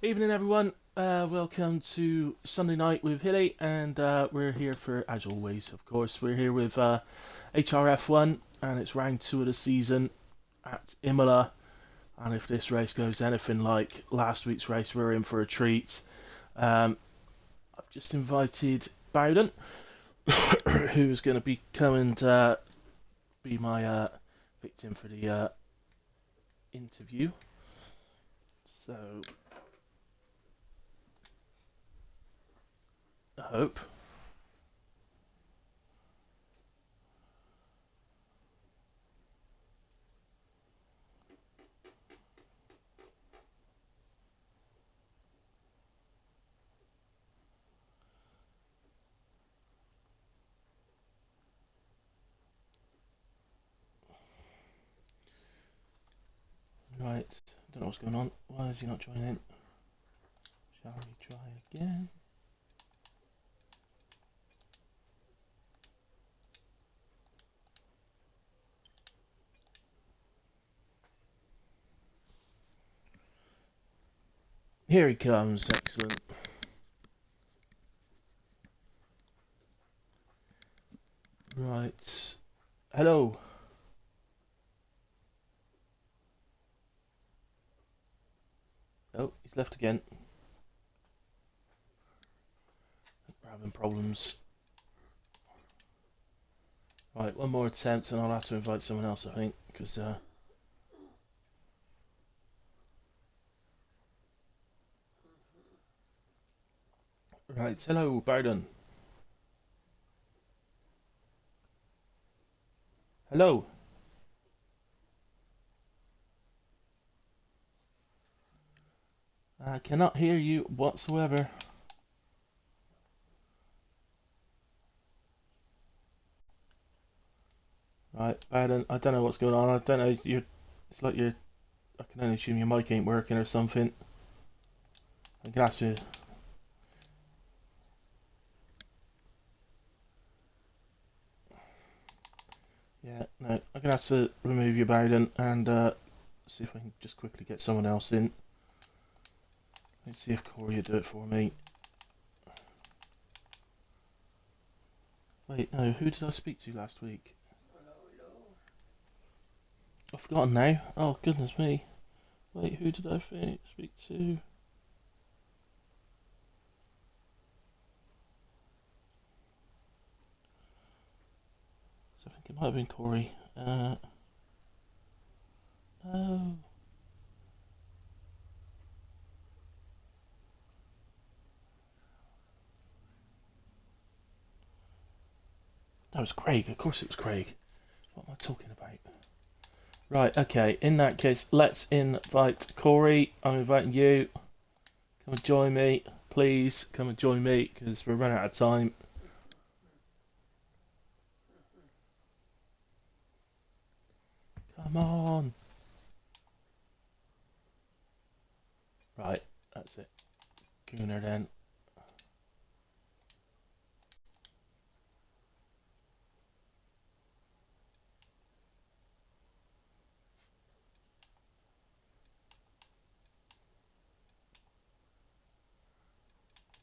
Evening, everyone. Welcome to Sunday Night with Hilly, and we're here for, as always, of course, we're here with HRF1, and it's round 2 of the season at Imola. And if this race goes anything like last week's race, we're in for a treat. I've just invited Bowden, who's going to be coming to be my victim for the interview. So, I hope. Right, don't know what's going on. Why is he not joining in? Shall we try again? Here he comes, excellent. Right, hello. Oh, he's left again. We're having problems. Right, one more attempt and I'll have to invite someone else, I think, because right, hello, Bowden. Hello. I cannot hear you whatsoever. Right, Bowden, I don't know what's going on. I don't know, it's like I can only assume your mic ain't working or something. I'm gonna have to... Yeah, no, I'm gonna have to remove you, Bowden, and see if I can just quickly get someone else in. Let's see if Corey will do it for me. Wait, no, who did I speak to last week? I've forgotten now. Oh, goodness me. Wait, who did I speak to? So I think it might have been Corey. Oh. That was Craig. Of course it was Craig. What am I talking about? Right, okay. In that case, let's invite Corey. I'm inviting you. Come and join me. Please come and join me because we're running out of time. Come on. Right, that's it. Gooner then.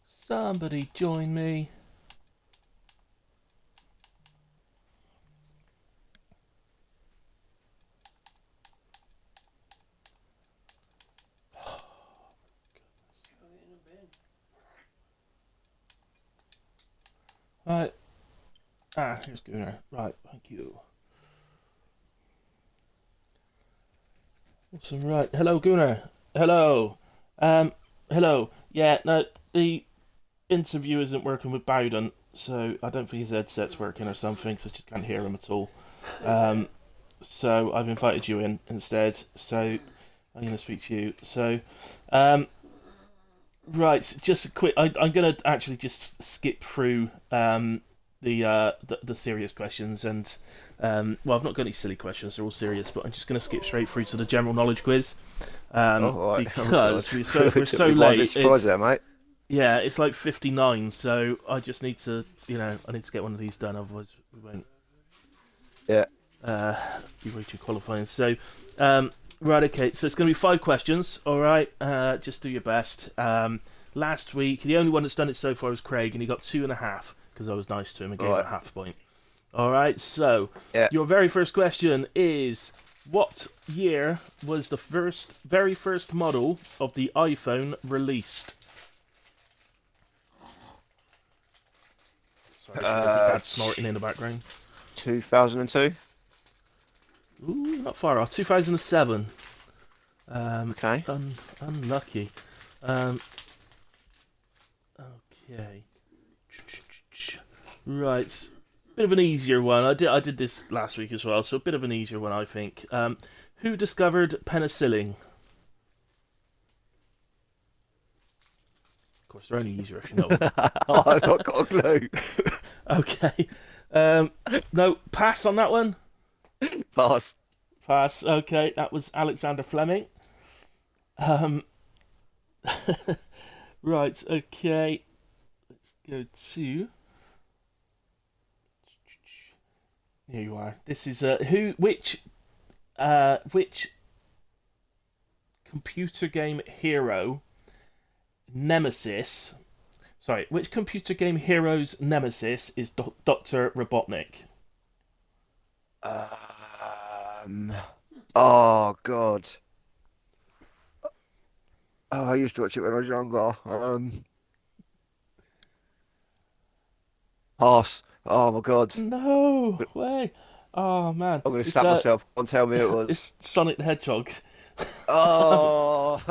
Somebody join me. Right. Here's Gooner. Right, thank you. Awesome, right. Hello, Gooner. Hello. Hello. Yeah, no, the interview isn't working with Bowden, so I don't think his headset's working or something, so I just can't hear him at all. So I've invited you in instead, so I'm going to speak to you. So, right, just a quick. I'm going to actually just skip through the serious questions and well, I've not got any silly questions. They're all serious, but I'm just going to skip straight through to the general knowledge quiz Right. because we're so Took me by a bit late. surprise there, mate. Yeah, it's like 59, so I just need to, I need to get one of these done, otherwise we won't Yeah. be way too qualifying. So, um, Right, okay, so it's going to be 5 questions, alright? Just do your best. Last week, the only one that's done it so far was Craig, and he got 2.5, because I was nice to him and gave him a half point. Alright, so, your very first question is, what year was the very first model of the iPhone released? Sorry, dad snorting in the background. 2002. Ooh, not far off. 2007. Okay. Unlucky. Okay. Right. Bit of an easier one. I did this last week as well, so a bit of an easier one, I think. Who discovered penicillin? Of course, they're only easier if you know them. I've not got a clue. Okay. No, pass on that one. Pass. Pass. Okay, that was Alexander Fleming. Right. Okay. Let's go to. Here you are. This is which computer game hero nemesis? Sorry, which computer game hero's nemesis is Dr. Robotnik? Oh God. Oh, I used to watch it when I was younger. Pass. Oh my God. No way. Oh man. I'm gonna slap myself. Don't tell me it was. It's Sonic the Hedgehog. Oh.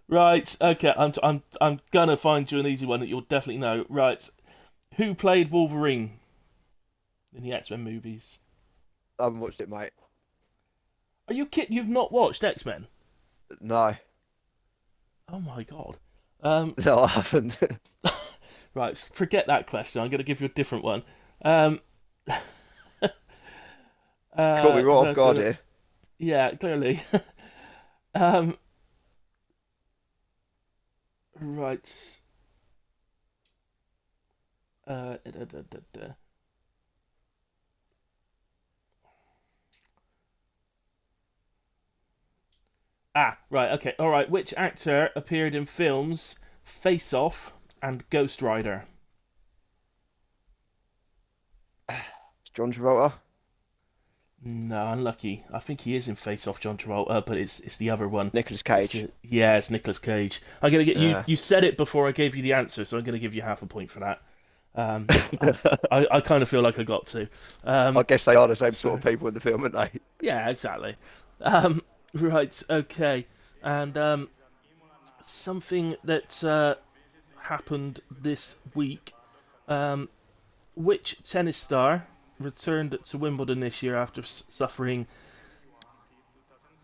Right. Okay. I'm gonna find you an easy one that you'll definitely know. Right. Who played Wolverine in the X-Men movies? I haven't watched it, mate. Are you kidding? You've not watched X-Men? No. Oh my God. No, I haven't. Right, forget that question. I'm going to give you a different one. Caught me right off guard here. Yeah, clearly. Right. Da, da, da, da. Right, okay. Alright, which actor appeared in films Face Off and Ghost Rider? John Travolta? No, unlucky. I think he is in Face Off, John Travolta, but it's the other one. Nicolas Cage. It's Nicolas Cage. I'm gonna get you. You said it before I gave you the answer, so I'm gonna give you half a point for that. I kind of feel like I got to. I guess they are the same sort of people in the film, aren't they? Yeah, exactly. Right, okay, and something that happened this week. Which tennis star returned to Wimbledon this year after suffering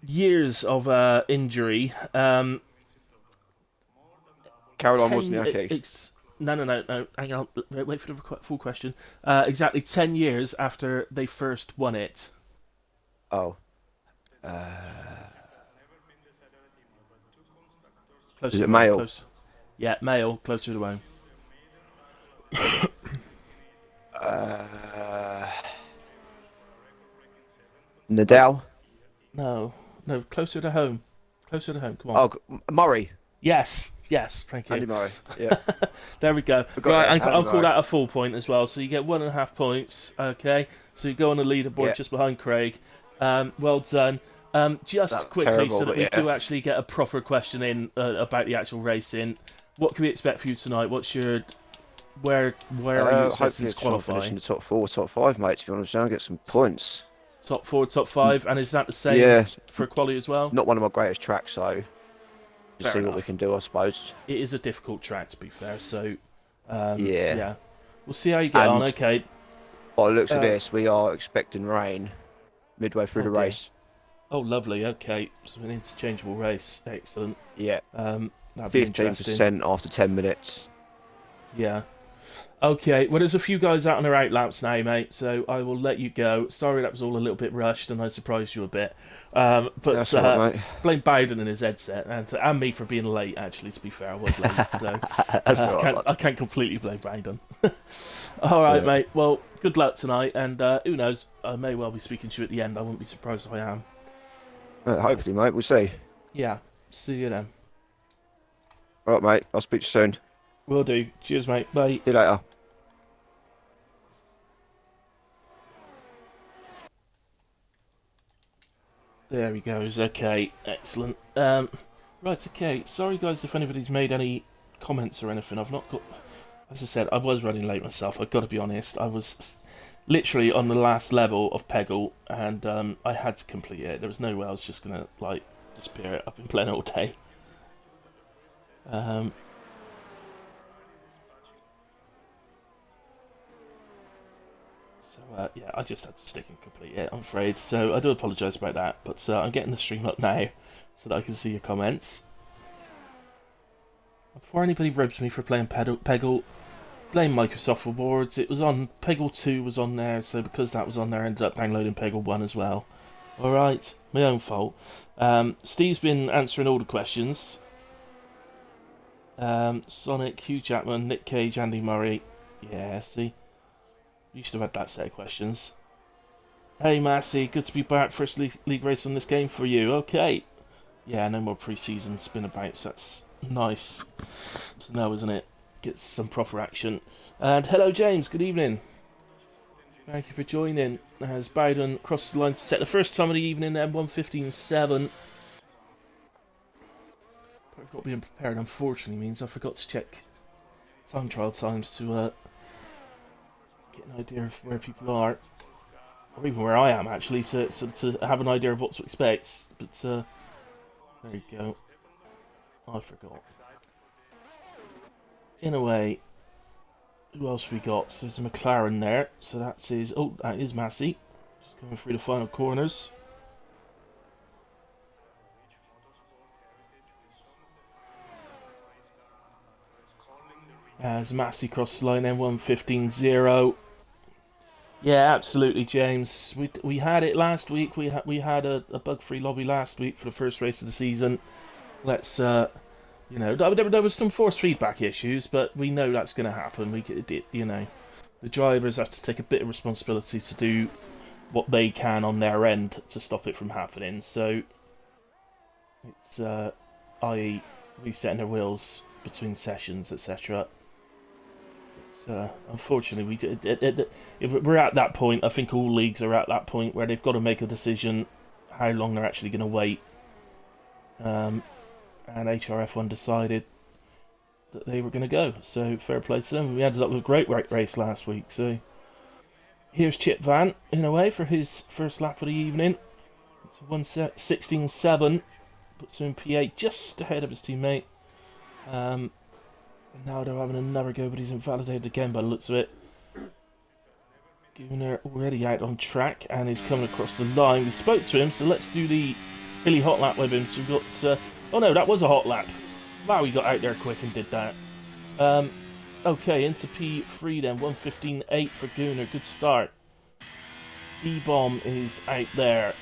years of injury? Caroline Wozniacki. No. Hang on. Wait for the full question. Exactly 10 years after they first won it. Oh. Closer Is it male? Close. Yeah, male. Closer to home. Nadal? No, closer to home. Closer to home. Come on. Oh, Murray. Yes. Thank you. Andy Murray. Yeah. There we go. Right, I'll call that a full point as well. So you get 1.5 points. Okay. So you go on the leaderboard just behind Craig. Well done. Just quickly, terrible, so that we do actually get a proper question in about the actual racing. What can we expect for you tonight? What's your where are you expecting to qualify? Finish in the top 4, top 5, mate. To be honest, I'll get some points. Top 4, top 5, and is that the same for quali as well? Not one of my greatest tracks, so just see what we can do, I suppose. It is a difficult track, to be fair. So yeah, we'll see how you get on. Okay. By the looks of this, we are expecting rain midway through the race. Oh, lovely. Okay, so an interchangeable race. Excellent. Yeah. That'd be interesting. 15% after 10 minutes. Yeah. Okay, well, there's a few guys out on their out laps now, mate, so I will let you go. Sorry that was all a little bit rushed and I surprised you a bit. But right, blame Bowden and his headset, and me for being late, actually, to be fair. I was late, so I can't completely blame Bowden. All right, mate, well, good luck tonight, and who knows, I may well be speaking to you at the end. I wouldn't be surprised if I am. So, Hopefully, mate. We'll see. yeah, see you then. All right, mate. I'll speak to you soon. Will do. Cheers, mate. Bye. See you later. There he goes. Okay, excellent. Right, okay. Sorry, guys, if anybody's made any comments or anything. I've not got. As I said, I was running late myself. I've got to be honest. I was literally on the last level of Peggle, and I had to complete it. There was no way I was just gonna like disappear. I've been playing all day. Um, So yeah, I just had to stick and complete it, I'm afraid. So I do apologise about that, but I'm getting the stream up now so that I can see your comments. Before anybody ropes me for playing Peggle, blame Microsoft Rewards. It was on Peggle 2 was on there, so because that was on there, I ended up downloading Peggle 1 as well. All right, my own fault. Steve's been answering all the questions. Sonic, Hugh Jackman, Nick Cage, Andy Murray. Yeah, see. You should have had that set of questions. Hey Massey, good to be back. First league race on this game for you. Okay. Yeah, no more pre-season spin about, so that's nice to know, isn't it? Get some proper action. And hello James, good evening. Thank you for joining. As Bowden crosses the line to set the first time of the evening, M115.7. Part of not being prepared, unfortunately, means I forgot to check time trial times to get an idea of where people are, or even where I am actually, to have an idea of what to expect. But there you go. I forgot. In a way, who else we got? So there's a McLaren there. So that is that is Massey, just coming through the final corners. As Massey crossed the line, M115.0. Yeah, absolutely, James. We had it last week. We had a bug-free lobby last week for the first race of the season. Let's you know, there was some forced feedback issues, but we know that's going to happen. You know, the drivers have to take a bit of responsibility to do what they can on their end to stop it from happening. So it's i.e. resetting their wheels between sessions, etc. Unfortunately, we're at that point. I think all leagues are at that point where they've got to make a decision how long they're actually going to wait. And HRF1 decided that they were going to go. So fair play to them. We ended up with a great race last week. So here's Chip Van in a way for his first lap of the evening. It's 1:16.7. Puts him in P8 just ahead of his teammate. Now they're having another go, but he's invalidated again by the looks of it. Gunnar already out on track and he's coming across the line. We spoke to him, so let's do the Billy hot lap with him. So we've got... oh no, that was a hot lap. Wow, he got out there quick and did that. Okay, into P3 then. 1:15.8 for Gunnar. Good start. D-Bomb is out there.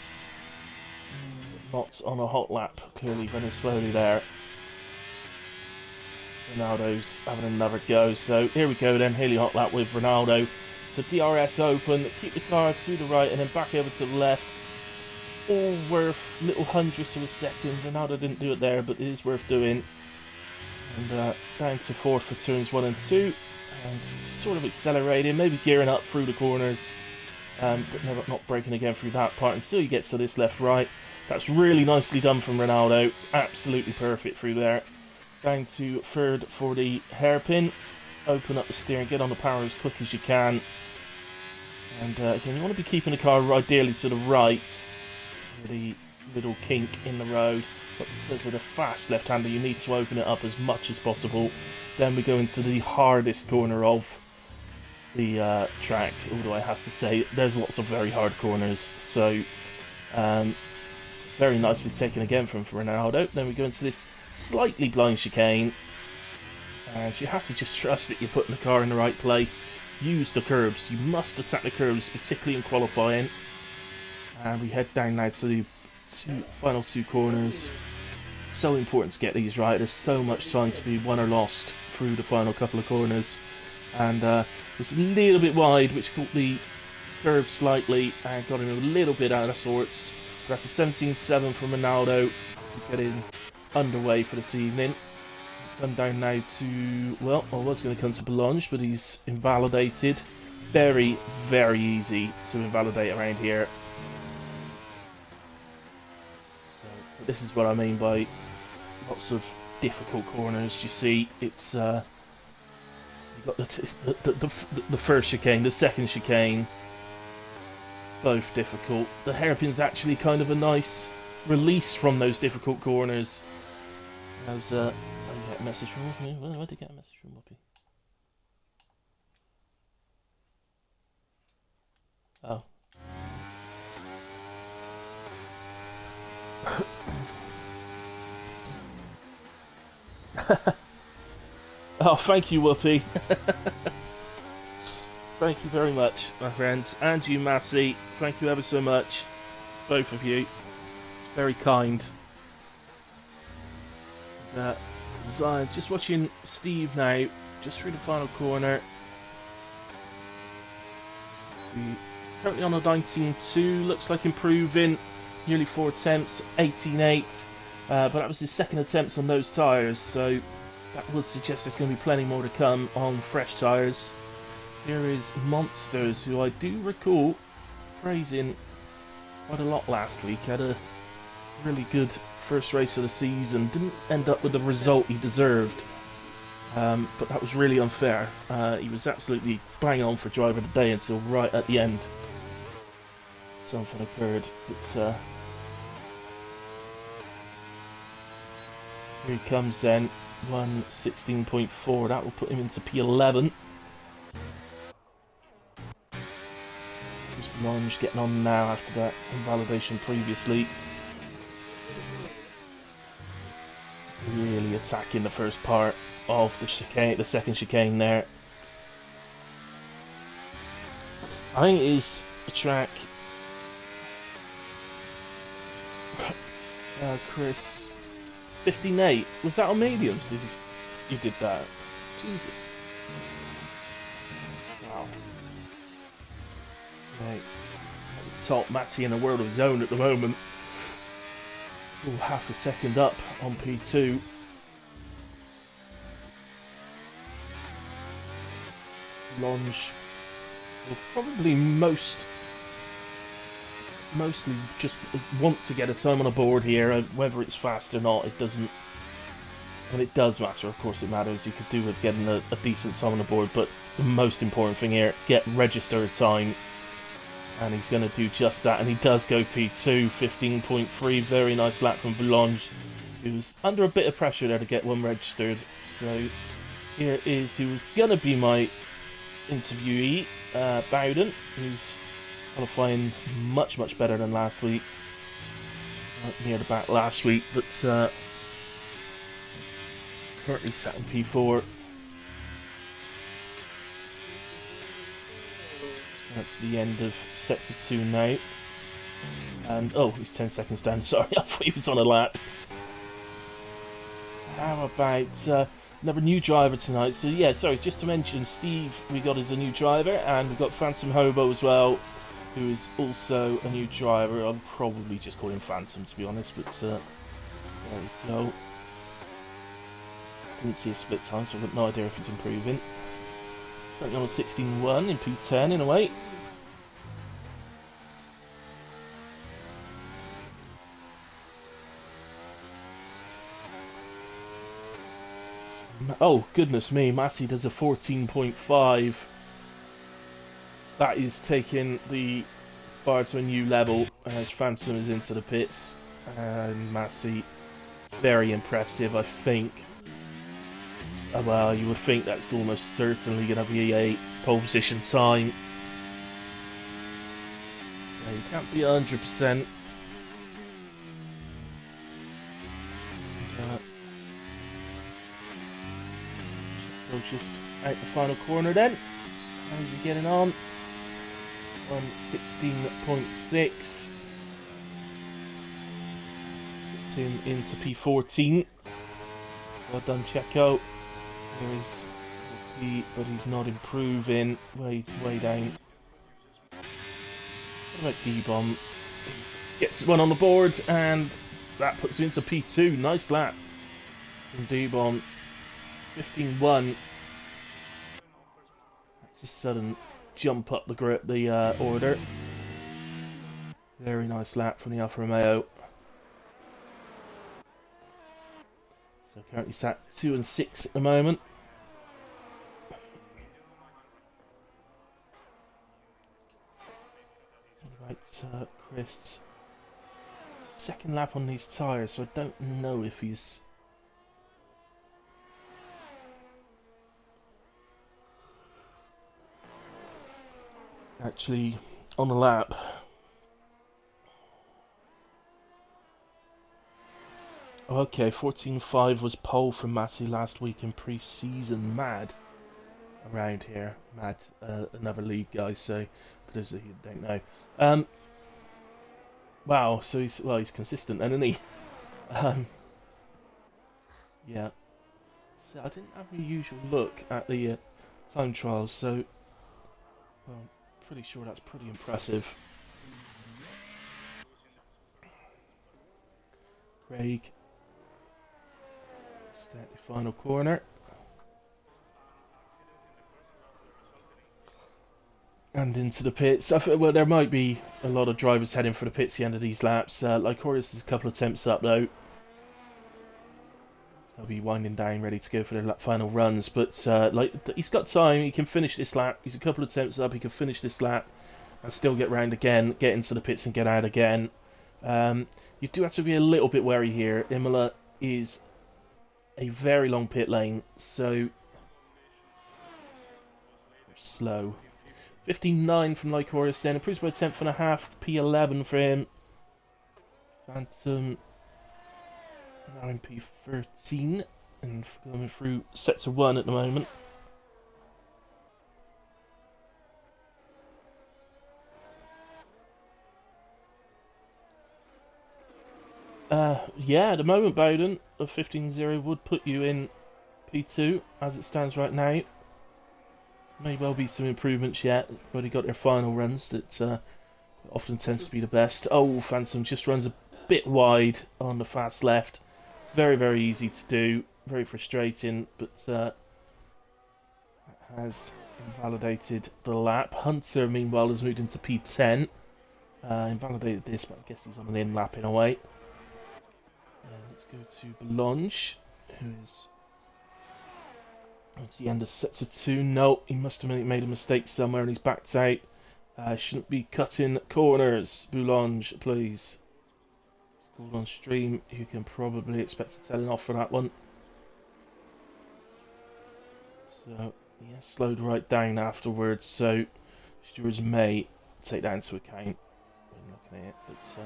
Not on a hot lap. Clearly running slowly there. Ronaldo's having another go. So here we go then. Haley hot lap with Ronaldo. So DRS open. Keep the car to the right and then back over to the left. All worth little hundredths of a second. Ronaldo didn't do it there, but it is worth doing. And down to fourth for turns 1 and 2. And sort of accelerating, maybe gearing up through the corners. But not breaking again through that part until he gets to this left-right. That's really nicely done from Ronaldo. Absolutely perfect through there. Down to third for the hairpin. Open up the steering, get on the power as quick as you can. And again, you want to be keeping the car ideally to the right for the little kink in the road. But because of the fast left-hander, you need to open it up as much as possible. Then we go into the hardest corner of the track. Although I have to say, there's lots of very hard corners. So, very nicely taken again from Ronaldo. Then we go into this slightly blind chicane, and you have to just trust that you're putting the car in the right place. Use the curbs. You must attack the curbs, particularly in qualifying. And we head down now to the final two corners. So important to get these right. There's so much time to be won or lost through the final couple of corners, and it was a little bit wide, which caught the curb slightly and got him a little bit out of sorts. That's a 17.7 from Ronaldo to get in underway for this evening. Come down now to, well, I was going to come to Boulogne, but he's invalidated. Very, very easy to invalidate around here. So this is what I mean by lots of difficult corners. You see, it's you've got the first chicane, the second chicane, both difficult. The hairpin's actually kind of a nice release from those difficult corners. As I get a message from Whoopi. Where did I get a message from Whoopi? Oh. Oh, thank you, Whoopi. Thank you very much, my friends. And you, Massey. Thank you ever so much. Both of you. Very kind. Just watching Steve now, just through the final corner. See, currently on a 19.2, looks like improving. Nearly 4 attempts, 18.8. But that was his second attempt on those tyres, so that would suggest there's going to be plenty more to come on fresh tyres. Here is Monsters, who I do recall praising quite a lot last week. Had a really good first race of the season. Didn't end up with the result he deserved, but that was really unfair. He was absolutely bang on for driver of the day until right at the end. Something occurred, but here he comes then. 1:16.4. That will put him into P11. Boulogne getting on now after that invalidation previously. Really attacking the first part of the chicane, the second chicane there. I think it is a track. Chris, 15.8. Was that on mediums? You did that? Jesus. Wow. Right. At the top, Matty in a world of his own at the moment. Ooh, half a second up on P2. Longe will probably mostly just want to get a time on a board here. Whether it's fast or not, it doesn't. And it does matter, of course it matters. He could do with getting a decent time on the board, but the most important thing here, get registered time. And he's going to do just that, and he does go P2, 15.3, very nice lap from Boulogne, who was under a bit of pressure there to get one registered. So here is who was going to be my interviewee, Bowden, who's qualifying much, much better than last week. Near the back last week, but currently sat in P4. That's the end of sector 2 now. And, oh, he's 10 seconds down. Sorry, I thought he was on a lap. How about another new driver tonight? So, yeah, sorry, just to mention, Steve, we got as a new driver, and we've got Phantom Hobo as well, who is also a new driver. I'll probably just call him Phantom, to be honest, but there we go. Didn't see a split time, so I've got no idea if it's improving. Currently on a 16.1 in P10 in a way. Oh, goodness me, Matty does a 14.5. That is taking the bar to a new level as Phantom is into the pits. And Massey, very impressive, I think. Well, you would think that's almost certainly going to be a pole position time. So you can't be 100%. Just out the final corner then. How's he getting on? 1:16.6. Gets him into P14. Well done, Checo. There is P, but he's not improving. Way down. What about D-Bomb? Gets one on the board, and that puts him into P2. Nice lap from Dubon. 15-1. That's a sudden jump up the order. Very nice lap from the Alfa Romeo. So currently sat 2 and 6 at the moment. Right, Chris. Second lap on these tyres, so I don't know if he's actually on the lap. Okay, 14.5 was pole from Matty last week in pre-season. Mad around here. Mad, another league guy, so for those of you who don't know. Wow, so he's consistent then, isn't he? Yeah. So I didn't have a usual look at the time trials, so well, I'm pretty sure that's pretty impressive. Craig. Start the final corner. And into the pits. Well, there might be a lot of drivers heading for the pits at the end of these laps. Lycorius is a couple of attempts up though. So they'll be winding down, ready to go for their final runs. But he's got time. He can finish this lap. He's a couple of attempts up. He can finish this lap and still get round again, get into the pits and get out again. You do have to be a little bit wary here. Imola is a very long pit lane, so slow. 59 from Lycorius then, improves by a tenth and a half, P11 for him. Phantom now in P13 and going through sector 1 at the moment. Yeah, at the moment, Bowden, a 15.0 would put you in P2 as it stands right now. May well be some improvements yet. Already got their final runs that often tends to be the best. Oh, Phantom just runs a bit wide on the fast left. Very, very easy to do. Very frustrating, but that has invalidated the lap. Hunter, meanwhile, has moved into P10. Invalidated this, but I guess he's on an in lap in a way. Let's go to Blanche, who is at the end of sector 2. No, he must have made a mistake somewhere and he's backed out. Shouldn't be cutting corners. Boulange, please. It's called on stream. You can probably expect a telling off for that one. So, yeah, slowed right down afterwards. So, stewards may take that into account when looking at it. But,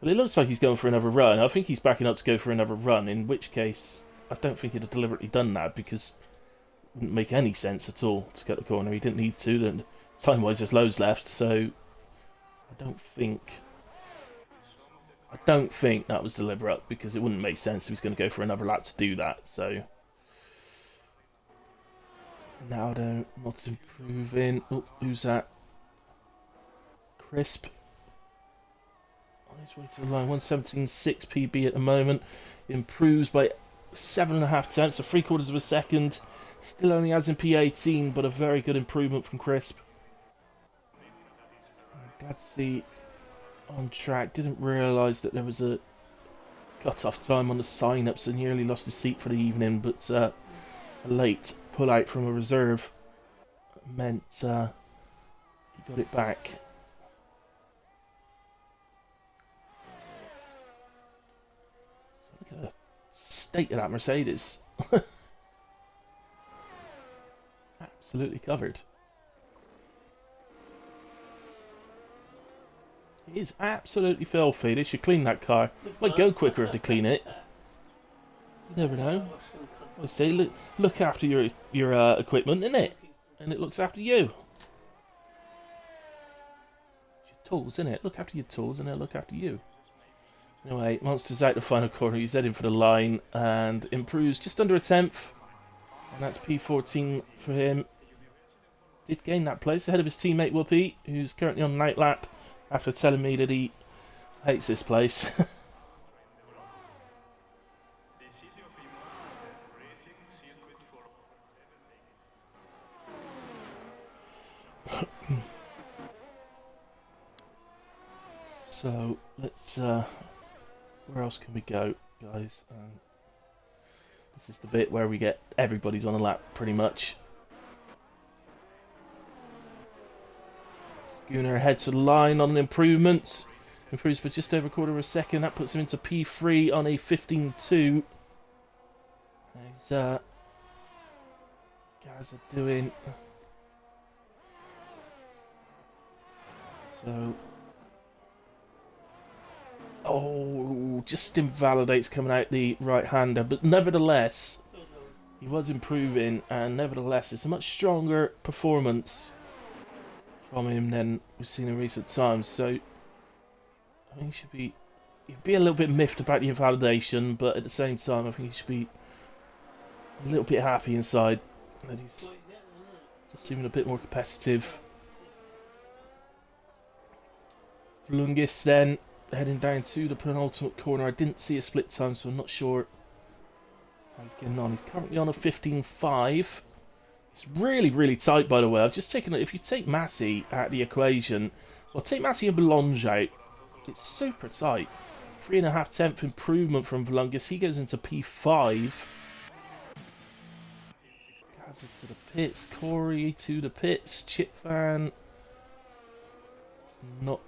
well, it looks like he's going for another run. I think he's backing up to go for another run, in which case I don't think he'd have deliberately done that because it wouldn't make any sense at all to cut the corner. He didn't need to, and time-wise there's loads left, so I don't think that was deliberate because it wouldn't make sense if he's going to go for another lap to do that. So now not improving. Oh, who's that? Crisp. On his way to the line, 1:17.6 PB at the moment. Improves by 7.5 tenths, so 3/4 of a second. Still only has in P18, but a very good improvement from Crisp. Glad to see on track. Didn't realise that there was a cut-off time on the sign-up, so nearly lost his seat for the evening. But a late pull-out from a reserve meant he got it back. Look at the state of that Mercedes. Absolutely covered. It is absolutely filthy. They should clean that car. Might go quicker if they clean it. You never know. I say look after your equipment, innit? And it looks after you. It's your tools, innit? Look after your tools and they'll look after you. Anyway, Monster's out the final corner. He's heading for the line and improves just under a tenth. And that's P14 for him. did gain that place ahead of his teammate Whoopi, who's currently on night lap after telling me that he hates this place. So let's. Where else can we go, guys? This is the bit where we get everybody's on a lap, pretty much. Schooner ahead to the line on an improvement. Improves for just over a quarter of a second. That puts him into P3 on a 15.2. How's guys are doing? So. Oh, just invalidates coming out the right-hander, but nevertheless, he was improving, and nevertheless, it's a much stronger performance from him than we've seen in recent times. So, I think he'd be a little bit miffed about the invalidation, but at the same time, I think he should be a little bit happy inside that he's just seeming a bit more competitive. Lungis then. Heading down to the penultimate corner. I didn't see a split time, so I'm not sure how he's getting on. He's currently on a 15.5. It's really, really tight, by the way. I've just taken it. If you take Matty out of the equation, well, take Matty and Belange out. It's super tight. 3.5 improvement from Volungus. He goes into P5. Gaza to the pits. Corey to the pits. Chipvan. No,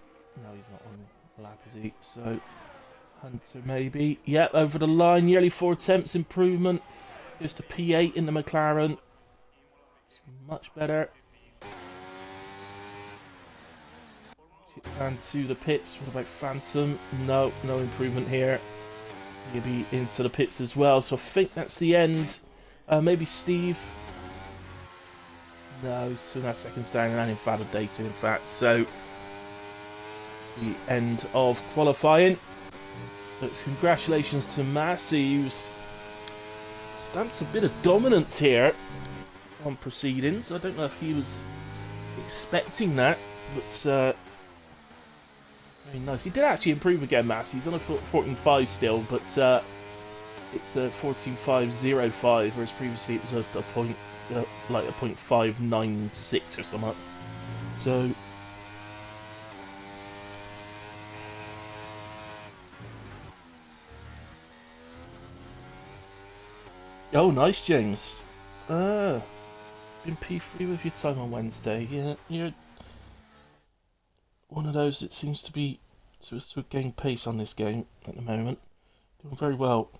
he's not on lap, is he? So Hunter maybe. Yep, over the line. Nearly 4 attempts improvement. Goes to P8 in the McLaren. It's much better. And to the pits. What about Phantom? No improvement here. He'll be into the pits as well. So I think that's the end. Maybe Steve. No, he's 2.5 seconds down and invalidated, in fact. So the end of qualifying. So it's congratulations to Massey, who's stamped a bit of dominance here on proceedings. I don't know if he was expecting that, but very nice. He did actually improve again, Massey. He's on a 14.5 still, but it's a 14.505, whereas previously it was a point, like a 0.596 or something. So. Oh, nice, James. Been P3 with your time on Wednesday. Yeah, you're one of those that seems to be to gain pace on this game at the moment. Doing very well.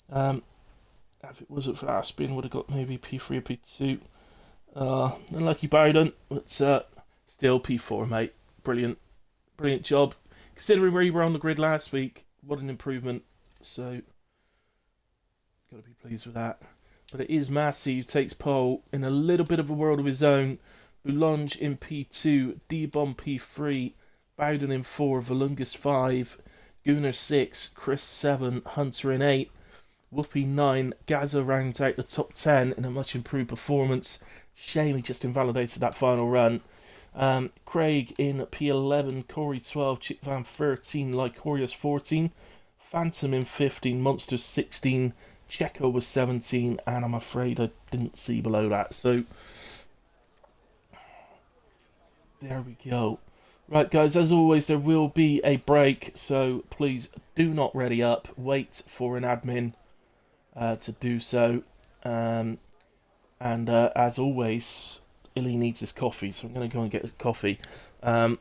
If it wasn't for that spin, would have got maybe P3 or P2. Unlucky Bowden, but still P4, mate. Brilliant job. Considering where you were on the grid last week, what an improvement. So. Got to be pleased with that. But it is Massey who takes pole in a little bit of a world of his own. Boulange in P2, D-Bomb P3, Bowden in 4, Volungus 5, Gunnar 6, Chris 7, Hunter in 8, Whoopi 9, Gaza rounds out the top 10 in a much improved performance. Shame he just invalidated that final run. Craig in P11, Corey 12, Chipvan 13, Lycorius 14, Phantom in 15, Monsters 16, Checo was 17, and I'm afraid I didn't see below that. So, there we go. Right, guys, as always, there will be a break, so please do not ready up. Wait for an admin to do so. And as always, Illy needs his coffee, so I'm going to go and get his coffee. But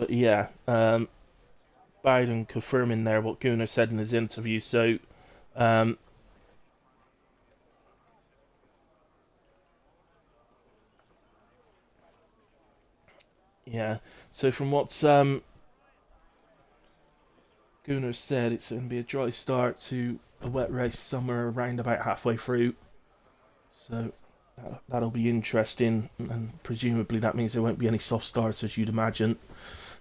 yeah, Bowden confirming there what Gunnar said in his interview. So, yeah, so from what Gunnar said, it's going to be a dry start to a wet race somewhere around about halfway through. So that'll be interesting, and presumably that means there won't be any soft starts, as you'd imagine.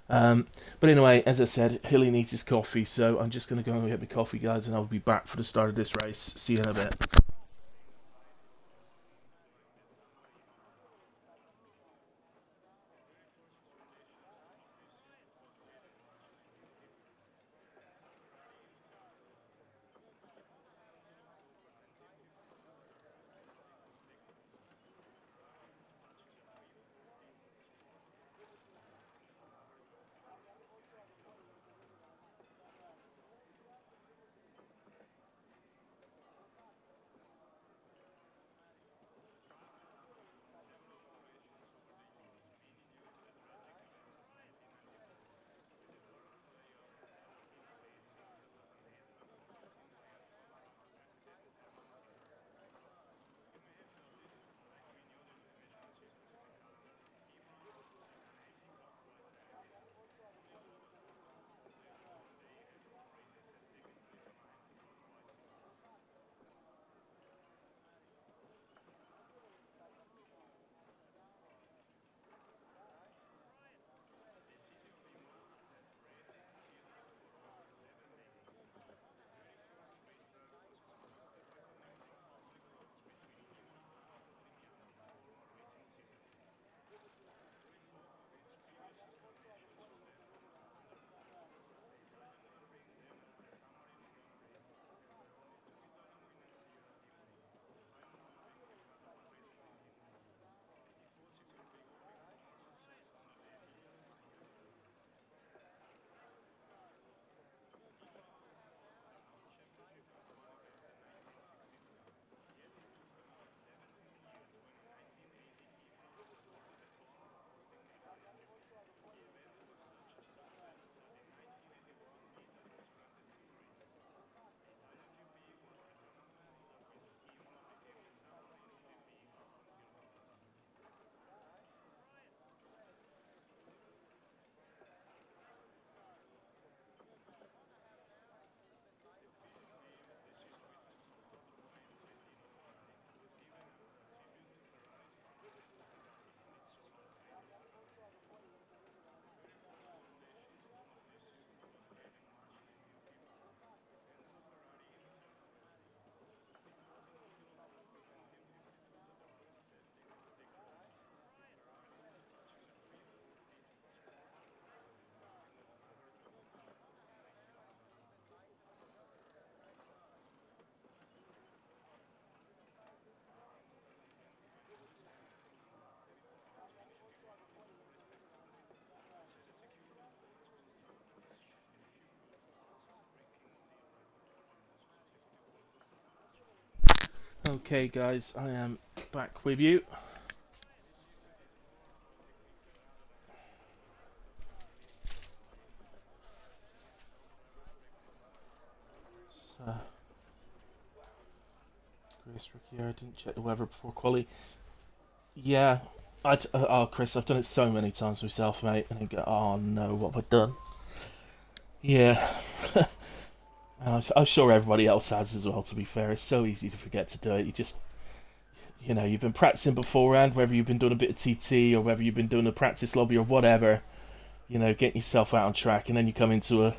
But anyway, as I said, Hilly needs his coffee, so I'm just going to go and get my coffee, guys, and I'll be back for the start of this race. See you in a bit. Okay, guys, I am back with you. So, Chris, Ricky, I didn't check the weather before quali. Yeah, oh, Chris, I've done it so many times myself, mate, and then go, oh no, what have I done? Yeah, I'm sure everybody else has as well. To be fair, it's so easy to forget to do it. You've been practicing beforehand, whether you've been doing a bit of TT or whether you've been doing a practice lobby or whatever. Getting yourself out on track, and then you come into a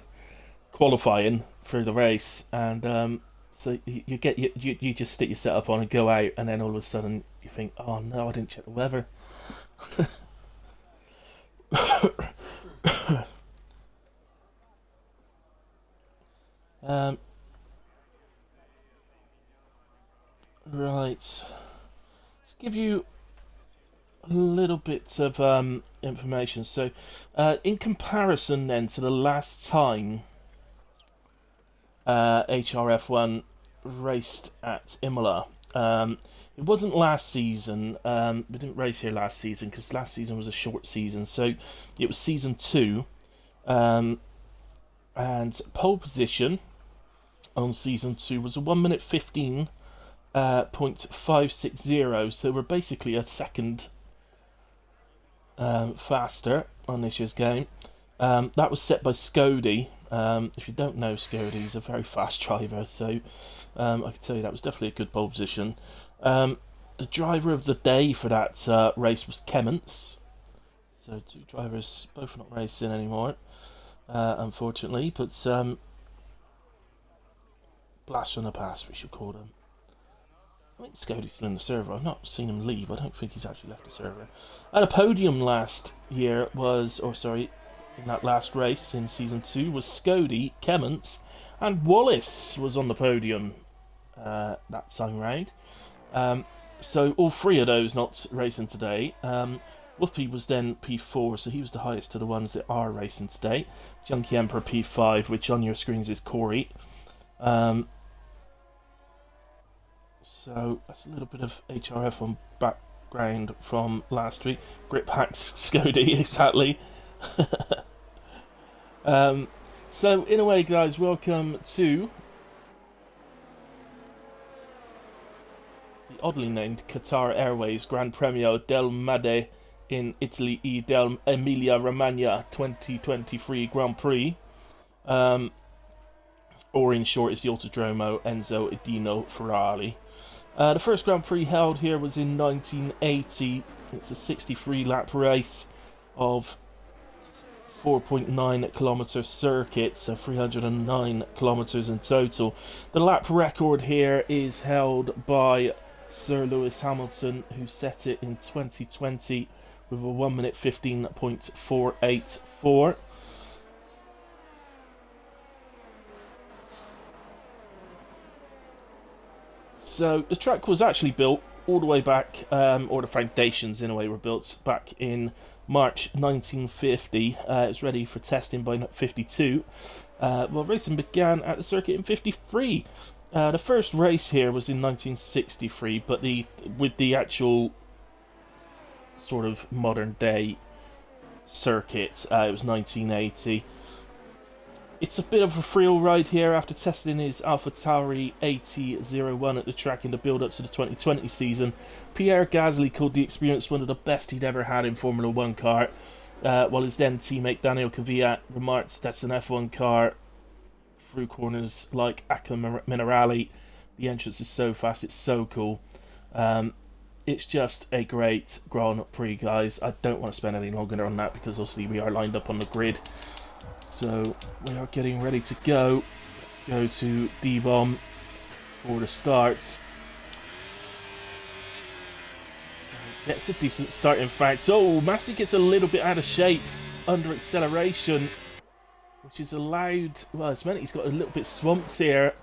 qualifying for the race, and so you just stick your setup on and go out, and then all of a sudden you think, oh no, I didn't check the weather. um, right, to give you a little bit of information. So, in comparison then to the last time HRF1 raced at Imola. It wasn't last season. We didn't race here last season because last season was a short season. So it was season 2. And pole position on season 2 was a 1 minute 15.560. So we're basically a second faster on this year's game. That was set by Scody. If you don't know Scody, he's a very fast driver, so I can tell you that was definitely a good pole position. The driver of the day for that race was Kemmons. So 2 drivers, both not racing anymore, unfortunately, but blast from the past, we should call them. I think Scody's still in the server. I've not seen him leave. I don't think he's actually left the server. And a podium last year was, in that last race in season 2 was Scody, Kemmons, and Wallace was on the podium that time round. So all 3 of those not racing today. Whoopi was then P4, so he was the highest of the ones that are racing today. Junkie Emperor P5, which on your screens is Corey. So that's a little bit of HRF on background from last week. Grip hacks Scody, exactly. So in a way, guys, welcome to the oddly named Qatar Airways Gran Premio del Made in Italy e del Emilia Romagna 2023 Grand Prix, or in short, it's the Autodromo Enzo Edino Ferrari. The first Grand Prix held here was in 1980. It's a 63 lap race of 4.9 kilometre circuit, so 309 kilometres in total. The lap record here is held by Sir Lewis Hamilton, who set it in 2020 with a 1 minute 15.484. So the track was actually built all the way back, or the foundations in a way were built back in March 1950. It's ready for testing by 52. Well, racing began at the circuit in 53. The first race here was in 1963, but with the actual sort of modern day circuit, it was 1980. It's a bit of a thrill ride here after testing his AlphaTauri AT01 at the track in the build-up to the 2020 season. Pierre Gasly called the experience one of the best he'd ever had in Formula 1 car, while his then teammate Daniel Kvyat remarked that's an F1 car through corners like Acqua Minerale. The entrance is so fast, it's so cool. It's just a great Grand Prix, guys. I don't want to spend any longer on that because obviously we are lined up on the grid. So we are getting ready to go. Let's go to D-Bomb for the starts. Gets a decent start, in fact. Oh, Massey gets a little bit out of shape under acceleration, which is allowed. Well, it's meant he's got a little bit swamped here.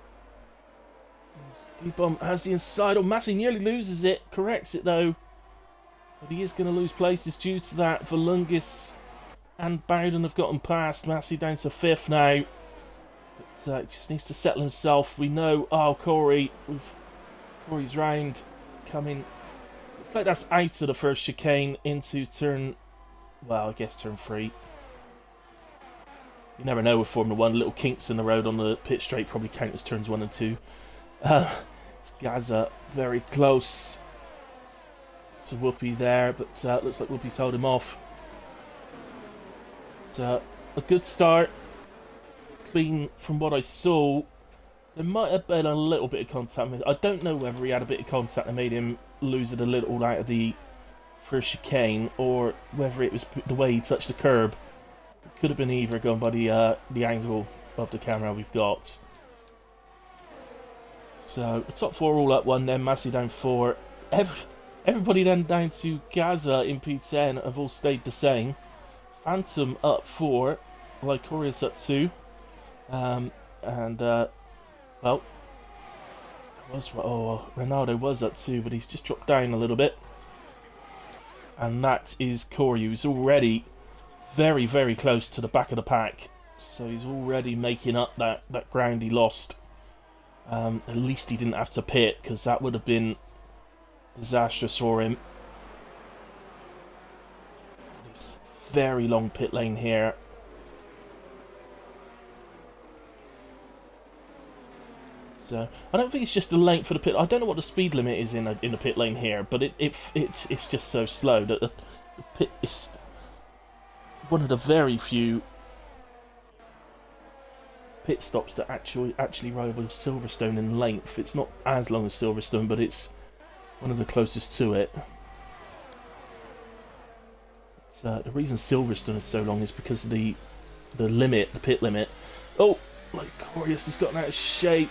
D-Bomb has the inside. Oh, Massey nearly loses it. Corrects it though, but he is going to lose places due to that. Valungis and Bowden have gotten past. Massey down to 5th now. But he just needs to settle himself. We know, oh, Corey Corey's round coming. Looks like that's out of the first chicane into turn. Well, I guess turn 3. You never know with Formula 1. Little kinks in the road on the pit straight probably count as turns 1 and 2. Gaza very close to Whoopi there, but looks like Whoopi's held him off. It's a good start. Clean from what I saw. There might have been a little bit of contact. I don't know whether he had a bit of contact that made him lose it a little out of the first chicane, or whether it was the way he touched the curb. It could have been either, going by the angle of the camera we've got. So the top 4 all up 1, then Massey down 4. Everybody then down to Gaza in P10 have all stayed the same. Phantom up 4, Lycorius up 2, well, Ronaldo was up 2, but he's just dropped down a little bit. And that is Corey, who's already very, very close to the back of the pack. So he's already making up that ground he lost. At least he didn't have to pit, because that would have been disastrous for him. This very long pit lane here. So I don't think it's just the length for the pit. I don't know what the speed limit is in the pit lane here, but it's just so slow that the pit is one of the very few pit stops that actually rival Silverstone in length. It's not as long as Silverstone, but it's one of the closest to it. The reason Silverstone is so long is because of the pit limit. Oh, Lycorius has gotten out of shape.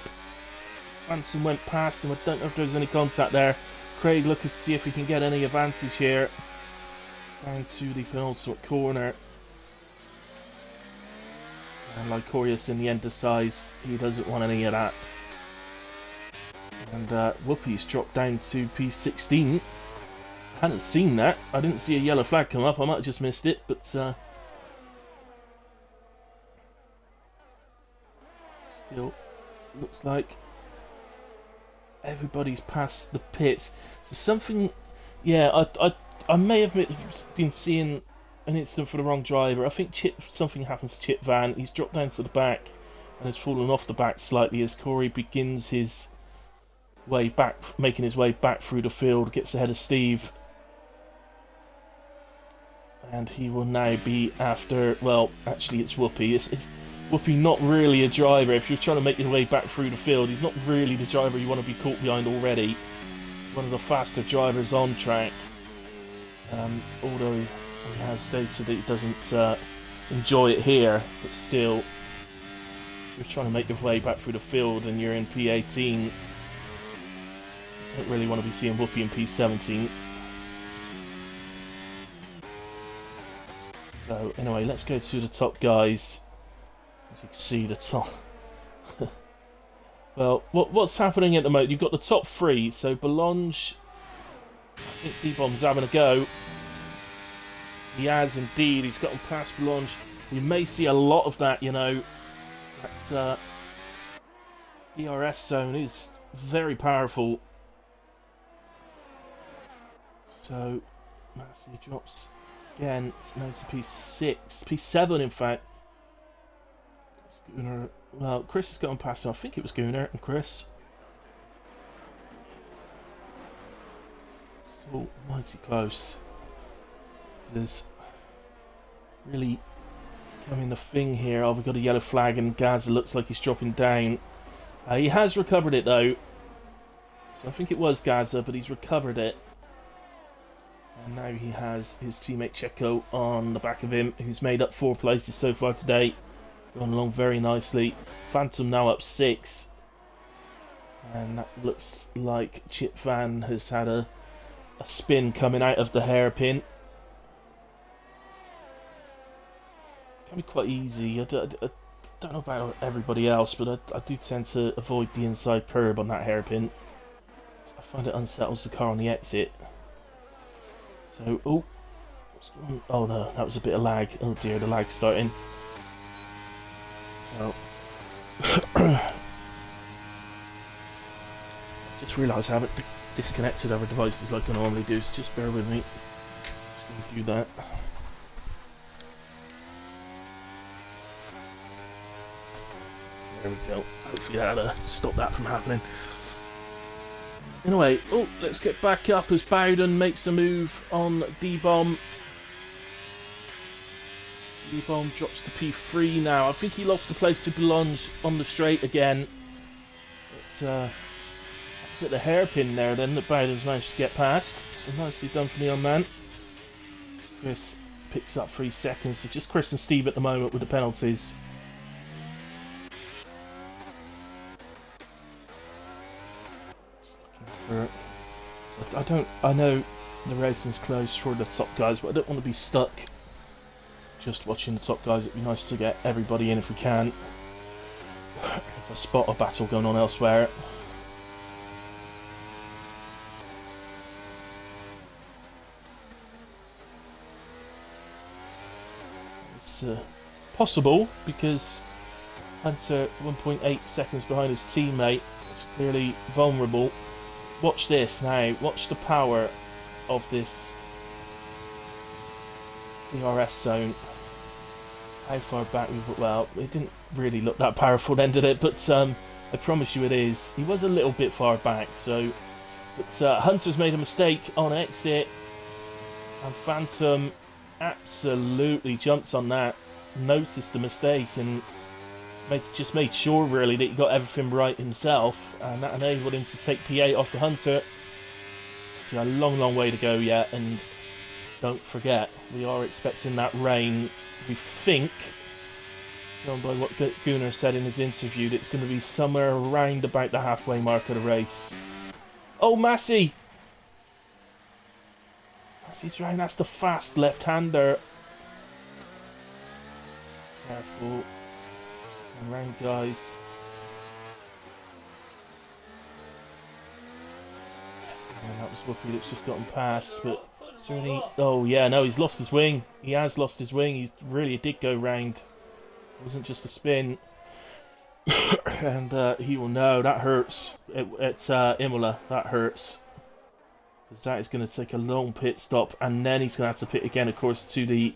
Phantom went past him. I don't know if there's any contact there. Craig looking to see if he can get any advantage here. Down to the penultimate corner. And Lycorius in the end decides he doesn't want any of that. And Whoopi's dropped down to P16. I hadn't seen that. I didn't see a yellow flag come up. I might have just missed it, but still looks like everybody's past the pits. So something, yeah, I may have been seeing an incident for the wrong driver. I think something happens to Chip Van. He's dropped down to the back and has fallen off the back slightly as Corey begins his way back, making his way back through the field, gets ahead of Steve. And he will now be after, well, actually it's Whoopi. It's Whoopi not really a driver. If you're trying to make your way back through the field, he's not really the driver you want to be caught behind already. One of the faster drivers on track. Although he has stated that he doesn't enjoy it here, but still, if you're trying to make your way back through the field and you're in P18, you don't really want to be seeing Whoopi in P17. So anyway, let's go to the top guys. As you can see, the top. Well, what's happening at the moment? You've got the top 3. So Boulogne, I think D-Bomb's having a go. He has indeed. He's gotten past Boulogne. We may see a lot of that, you know. That DRS zone is very powerful. So Massey drops again. It's now to P6, P7 in fact. Gunnar, well, Chris has gotten past him. I think it was Gunnar and Chris. So mighty close. There's really becoming the thing here. Oh, we've got a yellow flag and Gaza looks like he's dropping down. He has recovered it though. So I think it was Gaza, but he's recovered it. And now he has his teammate Checo on the back of him, who's made up 4 places so far today. Going along very nicely. Phantom now up 6. And that looks like Chip Van has had a spin coming out of the hairpin. Can be quite easy. I don't know about everybody else, but I do tend to avoid the inside curb on that hairpin. I find it unsettles the car on the exit. So, oh, what's going on? Oh no, that was a bit of lag. Oh dear, the lag's starting. So, Just realised I haven't disconnected other devices like I normally do, so just bear with me. Just going to do that. There we go. Hopefully that'll stop that from happening. Anyway, let's get back up as Bowden makes a move on D-Bomb. D-Bomb drops to P3 now. I think he lost the place to Boulogne on the straight again. But, was it the hairpin there then that Bowden's managed to get past? So nicely done from the young man. Chris picks up 3 seconds. So just Chris and Steve at the moment with the penalties. So I know the racing's close for the top guys, but I don't want to be stuck just watching the top guys. It'd be nice to get everybody in if we can. If I spot a battle going on elsewhere. It's possible because Hunter 1.8 seconds behind his teammate. It's clearly vulnerable. Watch this now. Watch the power of this DRS zone. How far back we put? Well, it didn't really look that powerful then, did it? But I promise you it is. He was a little bit far back, so. But Hunter's made a mistake on exit, and Phantom absolutely jumps on that, noticed the mistake, and just made sure really that he got everything right himself, and that enabled him to take P8 off the Hunter. So a long way to go yet, and don't forget, we are expecting that rain. We think, going by what Gunnar said in his interview, that it's going to be somewhere around about the halfway mark of the race. Oh, Massey! Massey's round, that's the fast left-hander. Careful. Round, guys. And that was Whoopi that's just gotten past, but is there any... Oh yeah, no, he's lost his wing. He has lost his wing. He really did go round. It wasn't just a spin. And he will know that hurts. It's Imola. That hurts. Because that is going to take a long pit stop, and then he's going to have to pit again, of course, to the...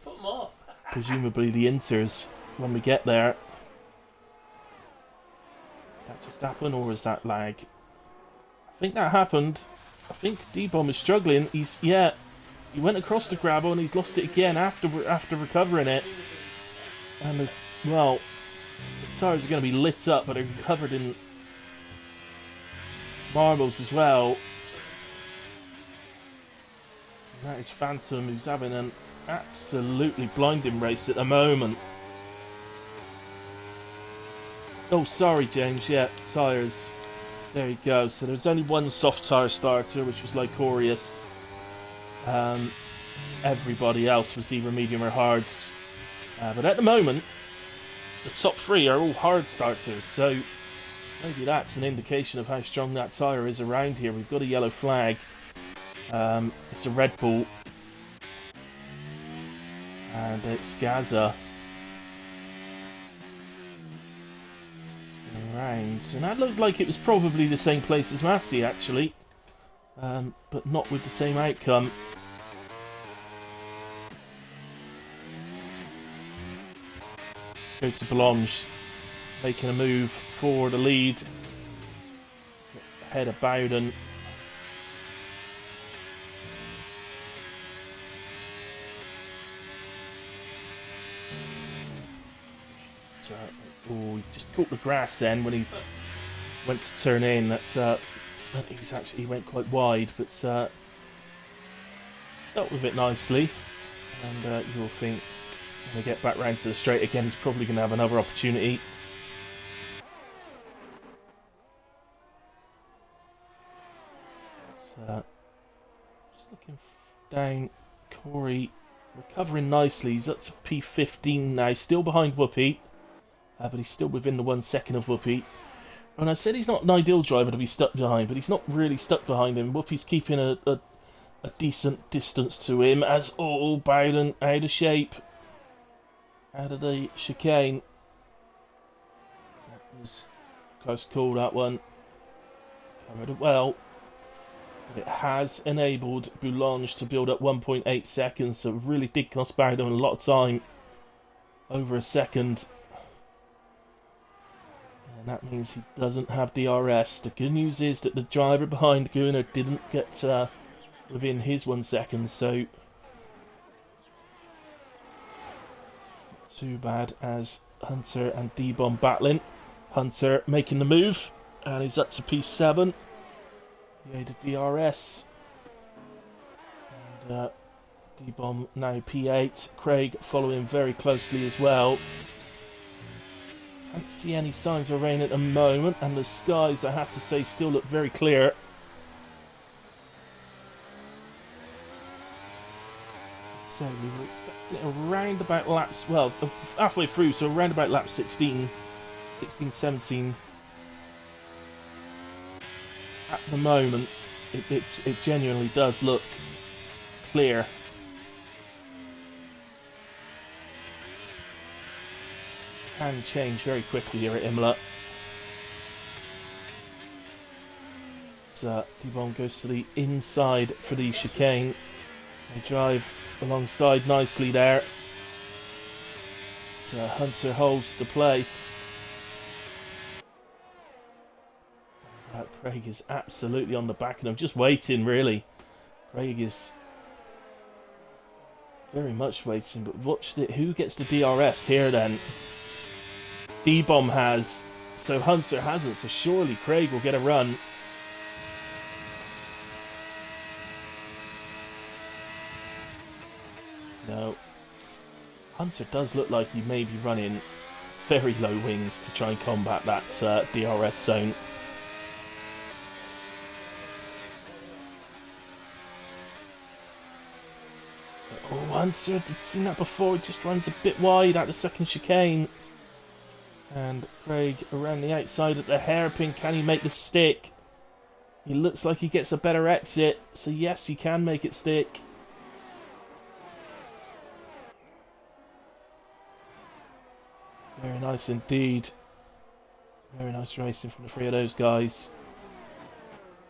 presumably the Inters when we get there. That just happened, or is that lag? I think that happened. I think D-Bomb is struggling. He went across the gravel and he's lost it again after recovering it. And well, the tires are going to be lit up, but they're covered in marbles as well. And that is Phantom, who's having an absolutely blinding race at the moment. Oh, sorry, James. Yeah, tyres. There you go. So there's only one soft tyre starter, which was Lycorius. Everybody else was either medium or hards. But at the moment, the top 3 are all hard starters. So maybe that's an indication of how strong that tyre is around here. We've got a yellow flag. It's a Red Bull. And it's Gaza. Rounds, and that looked like it was probably the same place as Massey actually, but not with the same outcome. Go to Boulogne, making a move for the lead. Gets ahead of Bowden. So, oh, he just caught the grass then when he went to turn in. That's I think he went quite wide, but dealt with it nicely. And you'll think when we get back round to the straight again, he's probably going to have another opportunity. Just looking down, Corey recovering nicely. He's up to P15 now, still behind Whoopi. But he's still within the 1 second of Whoopi. And I said he's not an ideal driver to be stuck behind, but he's not really stuck behind him. Whoopi's keeping a decent distance to him as Bowden out of shape. Out of the chicane. That was a close call, that one. covered it well. But it has enabled Boulange to build up 1.8 seconds, so it really did cost Bardo a lot of time. Over a second. And that means he doesn't have DRS. The good news is that the driver behind Gunnar didn't get within his 1 second, so not too bad as Hunter and D-Bomb battling. Hunter making the move, and he's up to P7. He the DRS. And D-Bomb now P8. Craig following very closely as well. Can't see any signs of rain at the moment, and the skies, I have to say, still look very clear. So we were expecting it around about laps, well, halfway through, so around about lap 16, 17. At the moment, it genuinely does look clear. Can change very quickly here at Imola. So D-Bomb goes to the inside for the chicane. They drive alongside nicely there. So Hunter holds the place. Craig is absolutely on the back of them, just waiting really. Craig is very much waiting, but watch it. Who gets the DRS here then? D-Bomb has, so Hunter hasn't, so surely Craig will get a run. No. Hunter does look like he may be running very low wings to try and combat that DRS zone. Oh, Hunter, I've seen that before, he just runs a bit wide at the second chicane. And Craig around the outside at the hairpin. Can he make the stick? He looks like he gets a better exit. So yes, he can make it stick. Very nice indeed. Very nice racing from the three of those guys.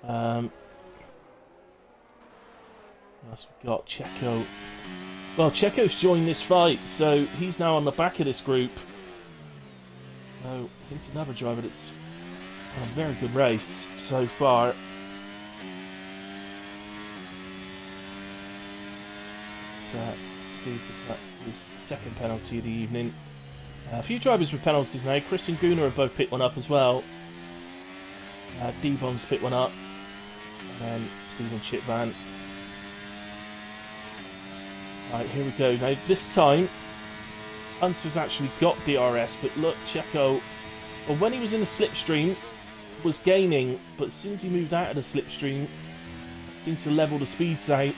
What else we got? Checo. Well, Checo's joined this fight, so he's now on the back of this group. So here's another driver that's on a very good race so far. So Steve got his second penalty of the evening. A few drivers with penalties now. Chris and Gunnar have both picked one up as well. D-Bomb's picked one up. And then Steve and Chitvan. Right, here we go. Now this time Hunter's actually got DRS, but look, Checo, well, when he was in the slipstream, was gaining, but as soon as he moved out of the slipstream, seemed to level the speeds out.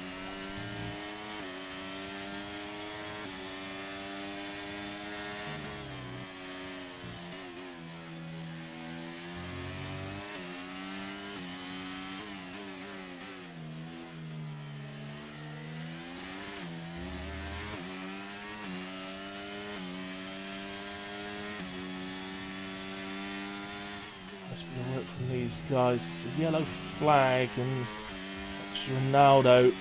Must be a work from these guys. It's a yellow flag, and that's Ronaldo.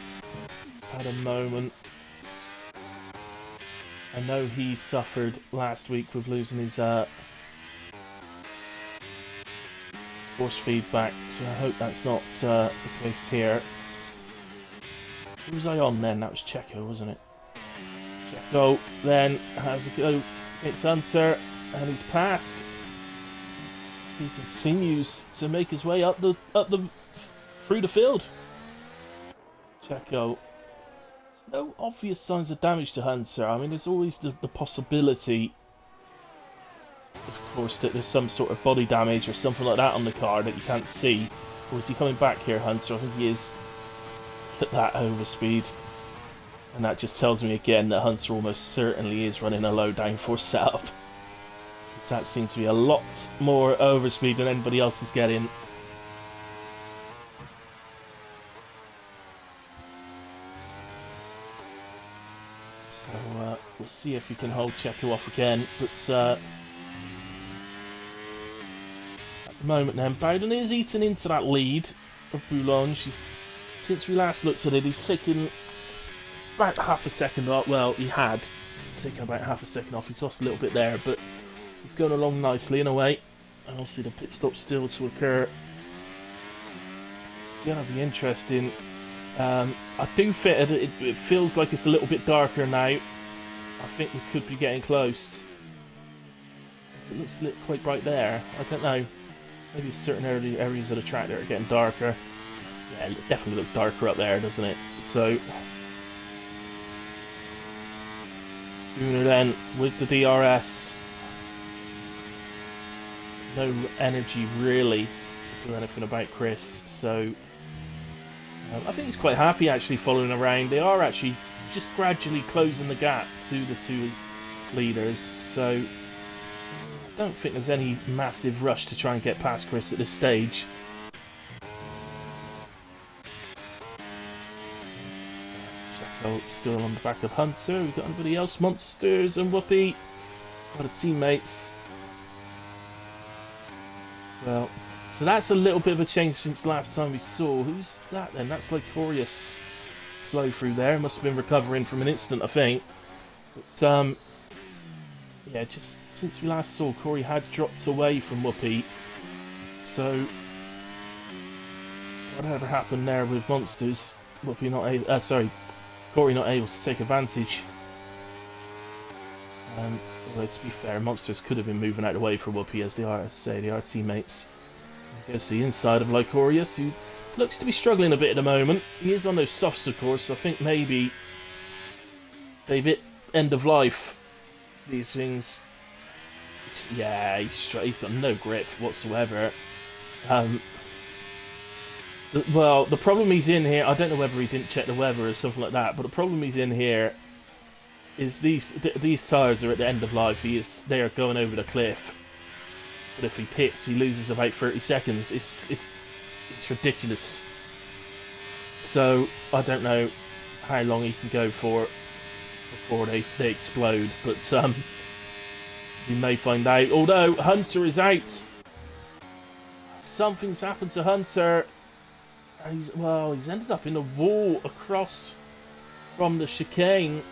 Just had a moment. I know he suffered last week with losing his force feedback, so I hope that's not the case here. Who was I on then? That was Checo, wasn't it? Checo then has a go against Hunter, and he's passed. He continues to make his way up the through the field. Checo. There's no obvious signs of damage to Hunter. I mean, there's always the possibility, of course, that there's some sort of body damage or something like that on the car that you can't see. Or is he coming back here, Hunter? I think he is. Look at that overspeed. And that just tells me again that Hunter almost certainly is running a low downforce setup. That seems to be a lot more overspeed than anybody else is getting. So we'll see if we can hold Checo off again. But at the moment then. Bowden is eating into that lead of Boulogne. Since we last looked at it, he's taken about half a second off. Well, he had taken about half a second off. He's lost a little bit there, but he's going along nicely in a way. And I'll see the pit stop still to occur. It's going to be interesting. I do fit it. It feels like it's a little bit darker now. I think we could be getting close. It looks quite bright there. I don't know. Maybe certain areas of the track that are getting darker. Yeah, it definitely looks darker up there, doesn't it? So, Gunnar then with the DRS. No energy really to do anything about Chris. So, I think he's quite happy actually following around. They are actually just gradually closing the gap to the two leaders. So, I don't think there's any massive rush to try and get past Chris at this stage. Checo still on the back of Hunter. We've got anybody else? Monsters and Whoopi. What are teammates? Well, so that's a little bit of a change since last time we saw. Who's that then? That's Lycorius. Slow through there. Must have been recovering from an incident, I think. But, yeah, just since we last saw, Corey had dropped away from Whoopi. So, whatever happened there with Monsters, Whoopi not able, Corey not able to take advantage. Although to be fair, Monsters could have been moving out of the way for Whoopi, as they are, as I say, they are teammates. Goes to the inside of Lycorius, who looks to be struggling a bit at the moment. He is on those softs, of course, so I think maybe they've hit end of life. These things, yeah, he's got no grip whatsoever. Well, the problem he's in here, I don't know whether he didn't check the weather or something like that, but the problem he's in here is these tyres are at the end of life. They are going over the cliff. But if he pits, he loses about 30 seconds. It's ridiculous. So I don't know how long he can go for before they explode, but we may find out. Although Hunter is out, something's happened to Hunter, and he's ended up in a wall across from the chicane,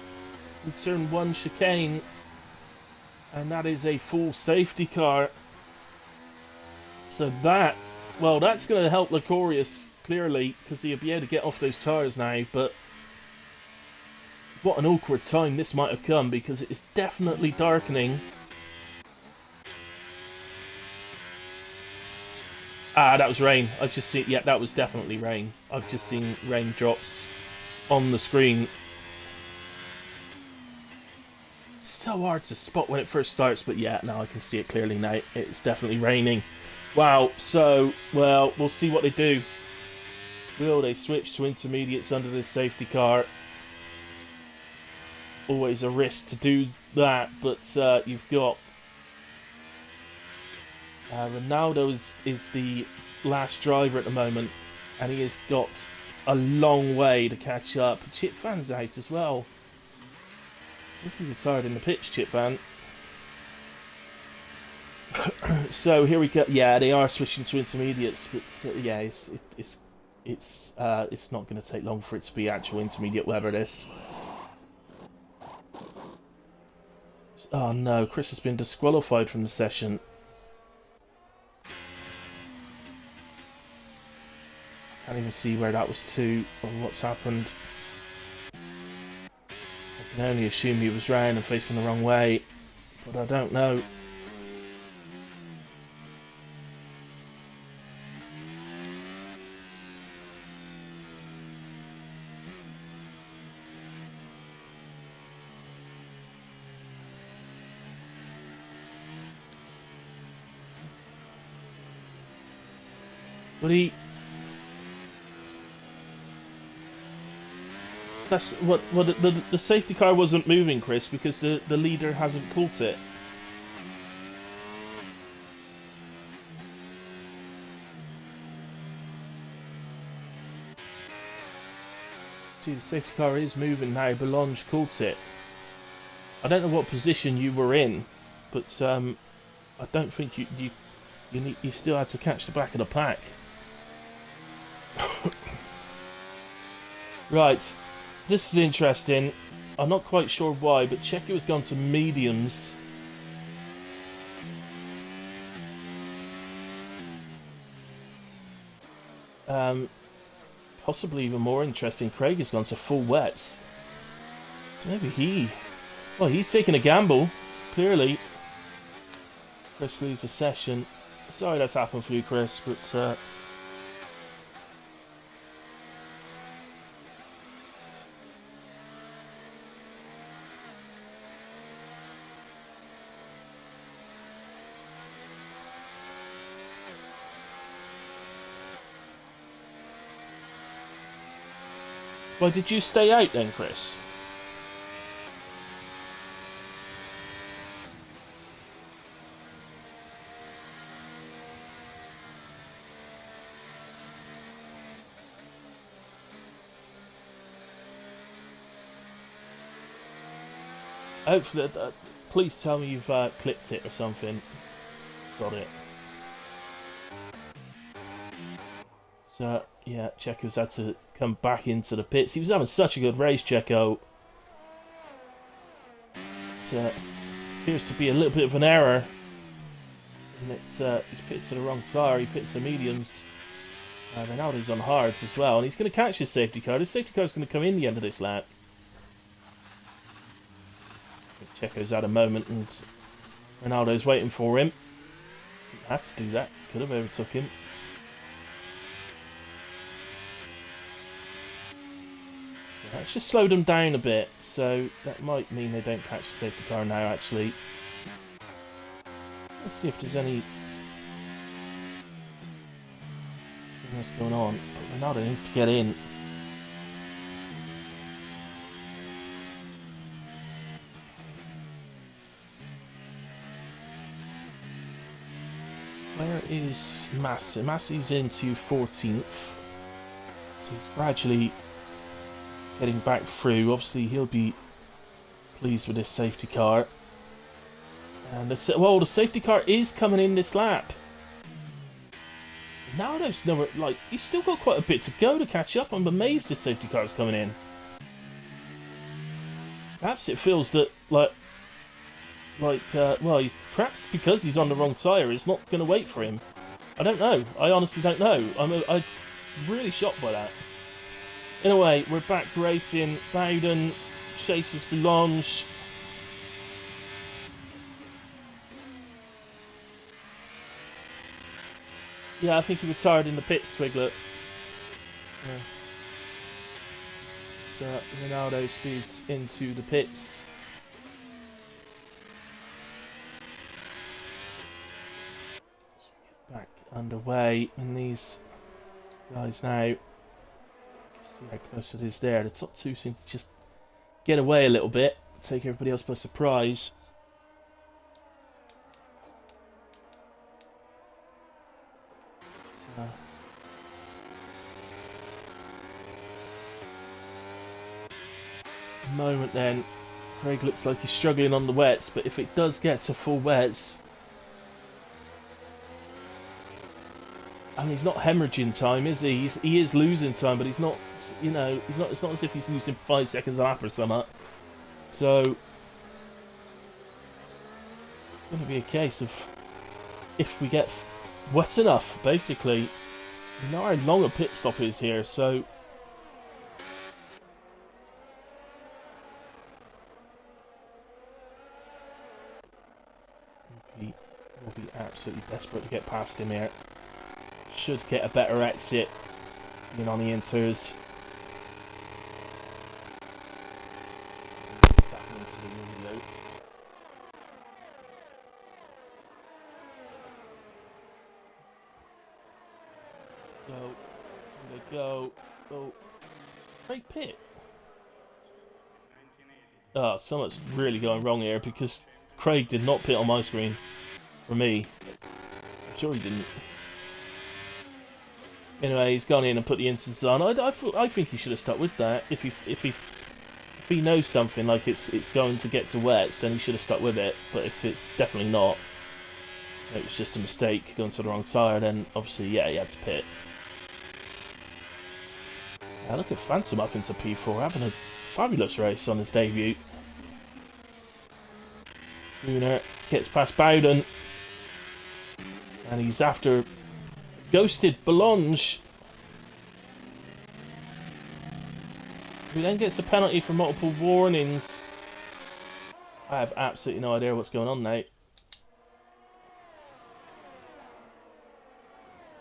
from turn 1 chicane, and that is a full safety car. So that's going to help Lycorius clearly, because he'll be able to get off those tyres now. But what an awkward time this might have come, because it is definitely darkening. Ah, that was rain. I've just seen. Yeah, that was definitely rain. I've just seen raindrops on the screen. So hard to spot when it first starts, but yeah, now I can see it clearly now. It's definitely raining. Wow, so, well, we'll see what they do. Will they switch to intermediates under this safety car? Always a risk to do that, but you've got Ronaldo is the last driver at the moment, and he has got a long way to catch up. Chip Van's out as well. Looking retired in the pitch, Chip Van. So here we go. Yeah, they are switching to intermediates, but yeah, it's not going to take long for it to be actual intermediate weather. This. Oh no, Chris has been disqualified from the session. Can't even see where that was to or what's happened. I can only assume he was round and facing the wrong way, but I don't know. But that's what the safety car wasn't moving, Chris, because the leader hasn't caught it. See, the safety car is moving now. Boulogne caught it. I don't know what position you were in, but I don't think you You still had to catch the back of the pack. Right, this is interesting. I'm not quite sure why, but Checo has gone to mediums. Possibly even more interesting, Craig has gone to full wets. So maybe he's taking a gamble, clearly. Chris leaves the session. Sorry that's happened for you, Chris, but why did you stay out then, Chris? Hopefully, please tell me you've clipped it or something. Got it. So, yeah, Checo's had to come back into the pits. He was having such a good race, Checo. It appears to be a little bit of an error. And he's pitted to the wrong tyre. He pitted to mediums. Ronaldo's on hards as well. And he's going to catch his safety car. His safety car is going to come in the end of this lap. Checo's had a moment and Ronaldo's waiting for him. Didn't have to do that. Could have overtook him. Let's just slow them down a bit, so that might mean they don't catch the safety car now, actually. Let's see if there's anything else going on. But Ronaldo needs to get in. Where is Massey? Massey's into 14th. So he's gradually getting back through. Obviously, he'll be pleased with this safety car. And the safety car is coming in this lap. Now there's nowhere, like, he's still got quite a bit to go to catch up. I'm amazed this safety car is coming in. Perhaps it feels that, perhaps because he's on the wrong tyre, it's not going to wait for him. I don't know. I honestly don't know. I'm really shocked by that. Anyway, we're back racing. Bowden chases Boulange. Yeah, I think he retired in the pits, Twiglet. Yeah. So Ronaldo speeds into the pits. So we get back underway, and these guys now. See how close it is there. The top two seem to just get away a little bit, take everybody else by surprise. So, moment then, Craig looks like he's struggling on the wets, but if it does get to full wets, I mean, he's not hemorrhaging time, is he? He is losing time, but he's not. You know, it's not as if he's losing 5 seconds a lap or something. So it's going to be a case of if we get wet enough, basically. We know how long a pit stop is here, so we'll be absolutely desperate to get past him here. Should get a better exit in on the inters. Into the window. So they go. Oh, Craig Pitt. Oh, something's really going wrong here because Craig did not pit on my screen. For me, I'm sure he didn't. Anyway, he's gone in and put the inters on. I think he should have stuck with that. If he knows something like it's going to get to wets, then he should have stuck with it. But if it's definitely not, It was just a mistake going to the wrong tyre, then obviously, yeah, he had to pit. Now look at Phantom up into P4, having a fabulous race on his debut. Lunar gets past Bowden, and he's after Ghosted Boulogne, who then gets a penalty for multiple warnings. I have absolutely no idea what's going on now.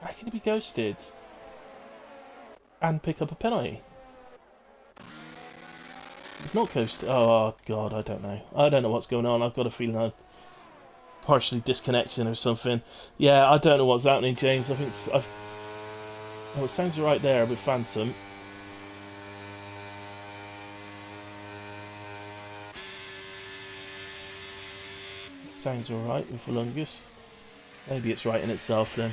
How can he be ghosted and pick up a penalty? He's not ghosted. Oh god, I don't know. I don't know what's going on. I've got a feeling I'm partially disconnecting or something. Yeah, I don't know what's happening, James. I think oh, it sounds right there with Phantom. Sounds alright with Volungus. Maybe it's right in itself then.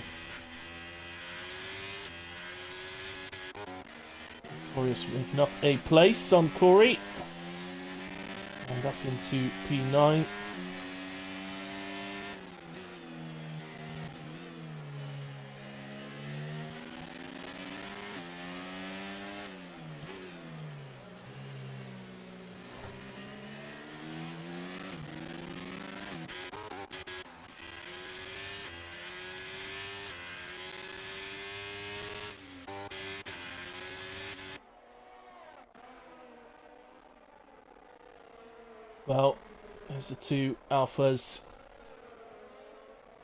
Corey's making up a place on Corey. And up into P9. Well, there's the two alphas.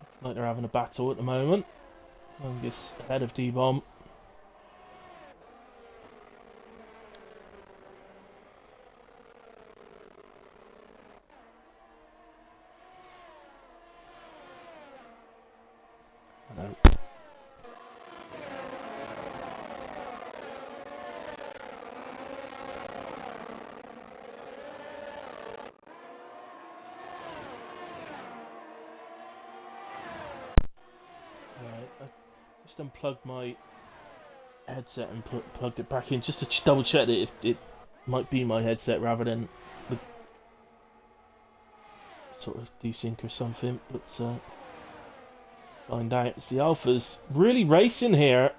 Looks like they're having a battle at the moment. Longest ahead of D-Bomb. Hello. Right, I just unplugged my headset and plugged it back in just to double check that it might be my headset rather than the sort of desync or something. But find out. It's the alphas really racing here.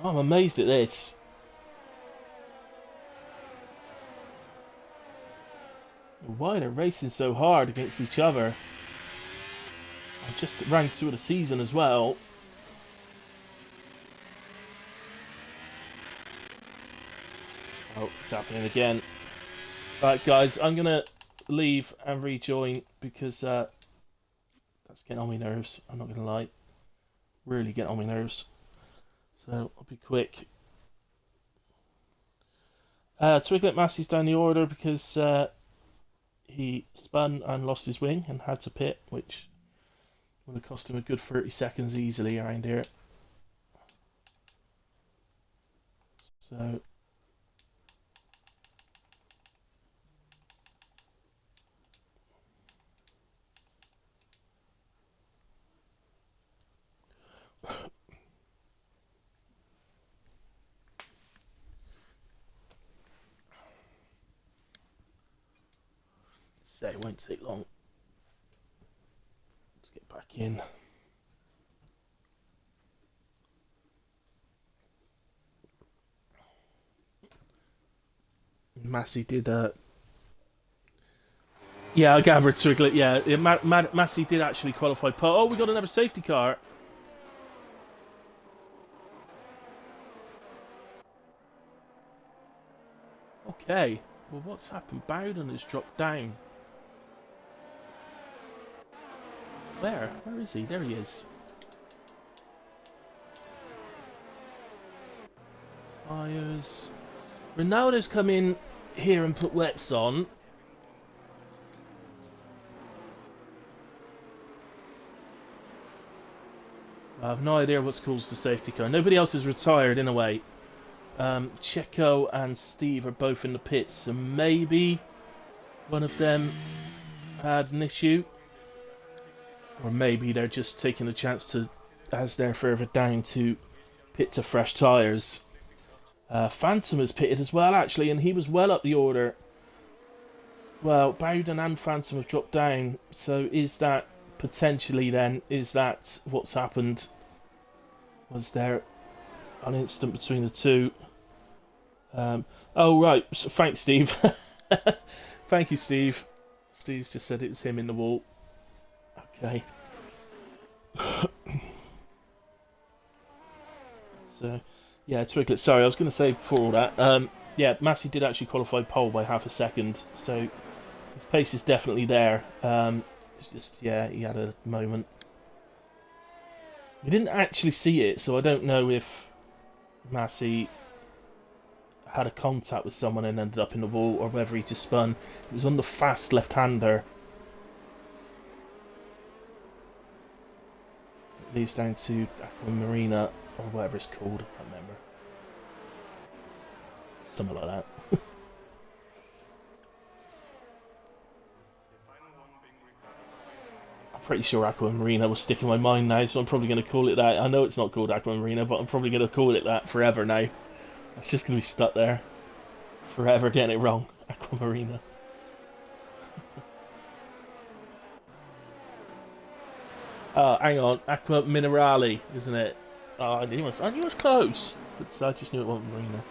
I'm amazed at this. Why they're racing so hard against each other. I just ranked 2 of the season as well. Oh, it's happening again. Right, guys, I'm gonna leave and rejoin because that's getting on my nerves. I'm not gonna lie, really getting on my nerves. So I'll be quick. Twiglet Massey's down the order because he spun and lost his wing and had to pit, which would have cost him a good 30 seconds easily around here. So it won't take long. Let's get back in. Massey did yeah, I gathered Twiglet. Yeah, Massey did actually qualify. Oh, we got another safety car. Okay. Well, what's happened? Bowden has dropped down. Where? Where is he? There he is. Tyres. Ronaldo's come in here and put wets on. I have no idea what's caused the safety car. Nobody else is retired in a way. Checo and Steve are both in the pits, so maybe one of them had an issue. Or maybe they're just taking a chance to, as they're further down, to pit to fresh tyres. Phantom has pitted as well, actually, and he was well up the order. Well, Bowden and Phantom have dropped down, so is that potentially then, is that what's happened? Was there an instant between the two? Oh, right, so thanks, Steve. Thank you, Steve. Steve's just said it was him in the wall. Okay. So, yeah, Twiglet, sorry, I was going to say before all that, yeah, Massey did actually qualify pole by half a second, so his pace is definitely there. It's just, yeah, he had a moment. We didn't actually see it, so I don't know if Massey had a contact with someone and ended up in the wall, or whether he just spun. It was on the fast left-hander. It leads down to Aquamarina, or whatever it's called, I can't remember. Something like that. I'm pretty sure Aquamarina will stick in my mind now, so I'm probably going to call it that. I know it's not called Aquamarina, but I'm probably going to call it that forever now. It's just going to be stuck there. Forever getting it wrong. Aquamarina. Oh, hang on. Aqua Minerale, isn't it? Oh, I knew it was close. But I just knew it wasn't Marina.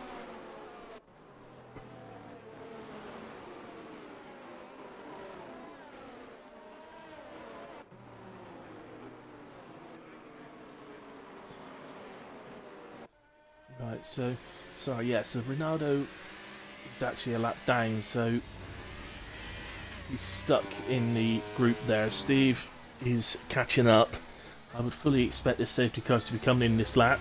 Right, so... Sorry, yeah, so Ronaldo is actually a lap down, so... He's stuck in the group there. Steve is catching up. I would fully expect this safety car to be coming in this lap.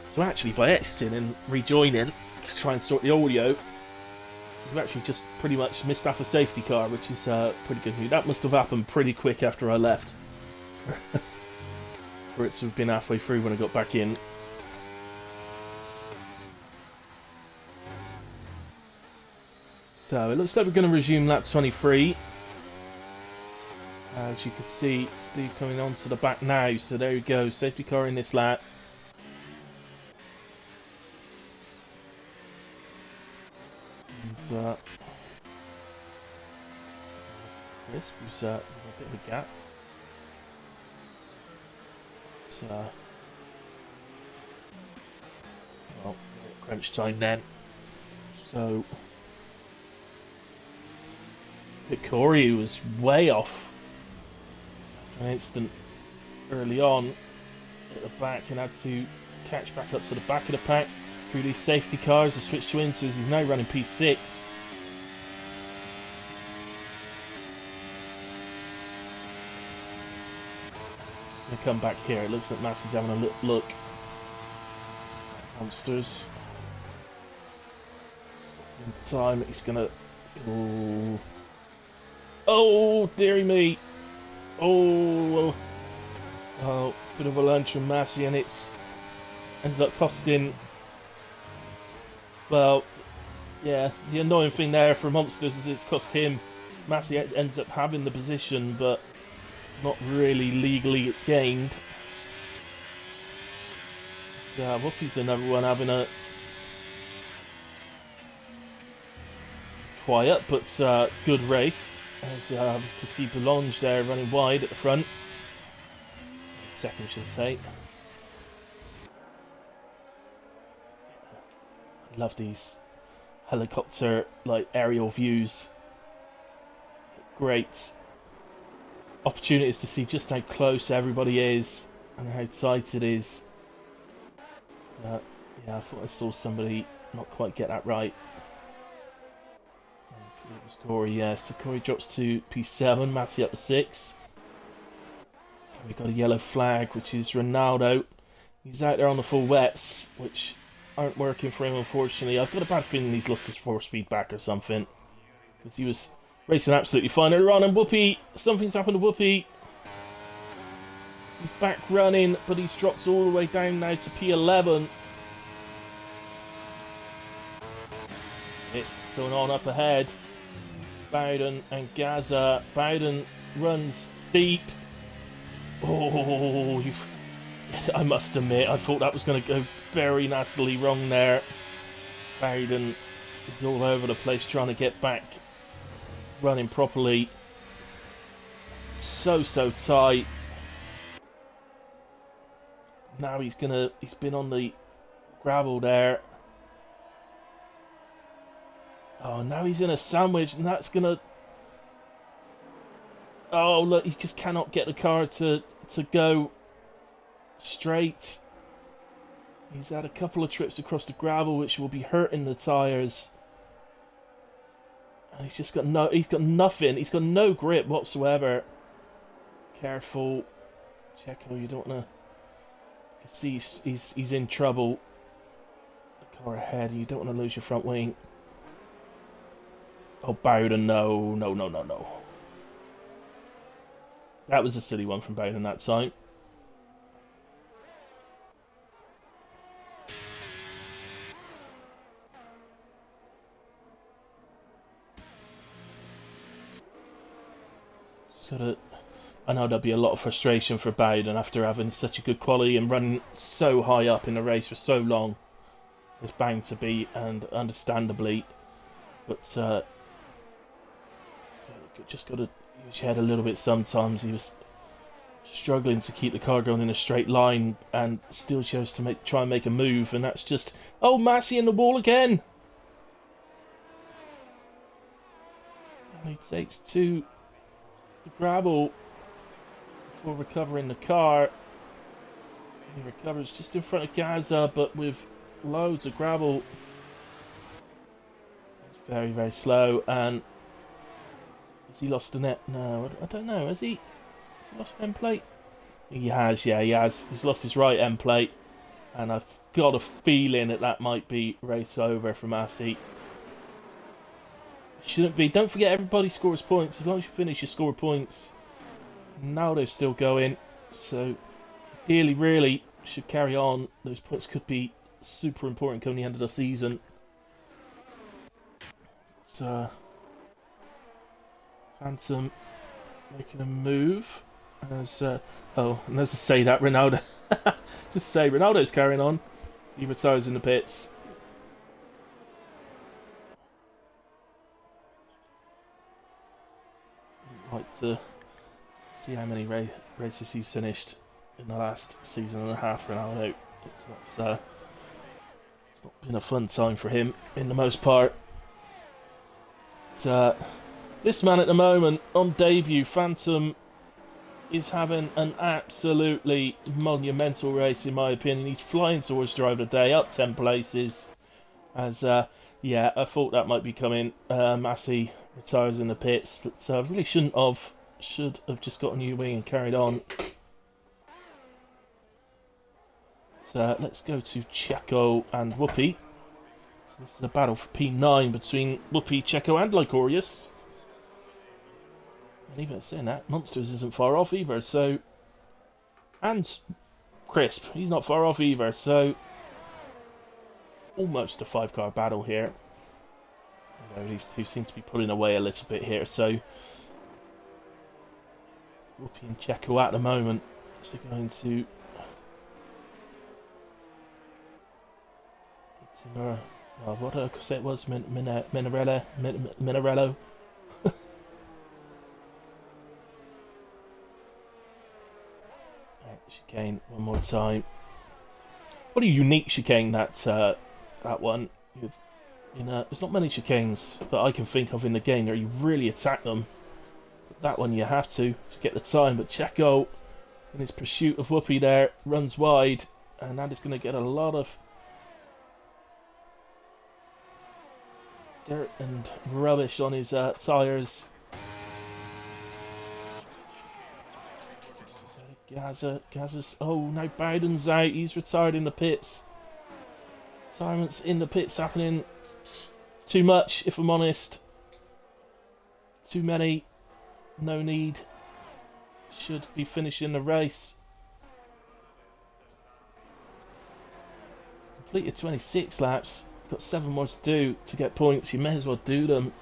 So actually, by exiting and rejoining to try and sort the audio, we've actually just pretty much missed off a safety car, which is pretty good news. That must have happened pretty quick after I left. For it to have been halfway through when I got back in. So it looks like we're going to resume lap 23. As you can see, Steve coming onto the back now. So there you go, safety car in this lap. And Chris was a bit of a gap. So, well, crunch time then. So, Corey was way off after an instant early on at the back and had to catch back up to the back of the pack through these safety cars. The switch to Inters, he's now running P6. Just going to come back here. It looks like Massey's having a look. Monsters. In time, he's going to... Oh. Oh, dearie me. Oh, bit of a lunch from Massey, and it's ended up costing. Well, yeah, the annoying thing there for Monsters is it's cost him. Massey ends up having the position, but not really legally gained. So, Woofy's another one having a quiet but good race. As you can see Boulogne there running wide at the front. Second, should I say. I love these helicopter, like, aerial views. Great opportunities to see just how close everybody is and how tight it is. Yeah, I thought I saw somebody not quite get that right. It was Corey, yeah. So Corey drops to P7, Massey up to 6. We've got a yellow flag, which is Ronaldo. He's out there on the full wets, which aren't working for him, unfortunately. I've got a bad feeling he's lost his force feedback or something. Because he was racing absolutely fine earlier on. And Whoopi, something's happened to Whoopi. He's back running, but he's dropped all the way down now to P11. It's going on up ahead. Bowden and Gaza. Bowden runs deep. Oh, I must admit, I thought that was going to go very nastily wrong there. Bowden is all over the place trying to get back running properly. So tight. Now he's been on the gravel there. Oh, now he's in a sandwich, and that's gonna. Oh, look, he just cannot get the car to go straight. He's had a couple of trips across the gravel, which will be hurting the tyres. And he's got nothing. He's got no grip whatsoever. Careful, Checo. You don't wanna. You can see he's in trouble. The car ahead. You don't want to lose your front wing. Oh, Bowden, no. That was a silly one from Bowden that time. I know there'll be a lot of frustration for Bowden after having such a good quality and running so high up in the race for so long. There's bound to be, and understandably, but just got to use your head a little bit sometimes. He was struggling to keep the car going in a straight line and still chose to try and make a move, and that's just... Oh, Massey in the wall again! And he takes to the gravel before recovering the car. He recovers just in front of Gaza, but with loads of gravel. It's very slow, and has he lost the net? No, I don't know. Has he lost an end plate? He has, yeah, he has. He's lost his right end plate, and I've got a feeling that might be race over for Massey. Shouldn't be. Don't forget, everybody scores points. As long as you finish, you score points. Now they're still going, so ideally, really, should carry on. Those points could be super important come the end of the season. So, Phantom making a move. And as I say that, Ronaldo. Just say Ronaldo's carrying on. He retires in the pits. I'd like to see how many races he's finished in the last season and a half. Ronaldo. It's not been a fun time for him in the most part. This man at the moment on debut, Phantom, is having an absolutely monumental race in my opinion. He's flying towards driver of the day, up 10 places. As yeah, I thought that might be coming. Massey retires in the pits, but really should have just got a new wing and carried on. So let's go to Checo and Whoopi. So this is a battle for P9 between Whoopi, Checo and Lycorius. And even saying that, Monsters isn't far off either, so... And Crisp, he's not far off either, so... Almost a 5-car battle here. Although these two seem to be pulling away a little bit here, so... Whoopi and Checo at the moment. So going to... what did I say it was? Minarello. Chicane one more time. What a unique chicane that one. There's not many chicanes that I can think of in the game where you really attack them. But that one you have to get the time. But Checo, in his pursuit of Whoopi there, runs wide, and that is going to get a lot of dirt and rubbish on his tyres. Gaza's... Oh, now Bowden's out. He's retired in the pits. Retirement's in the pits happening too much, if I'm honest. Too many. No need. Should be finishing the race. Completed 26 laps. Got 7 more to do to get points. You may as well do them.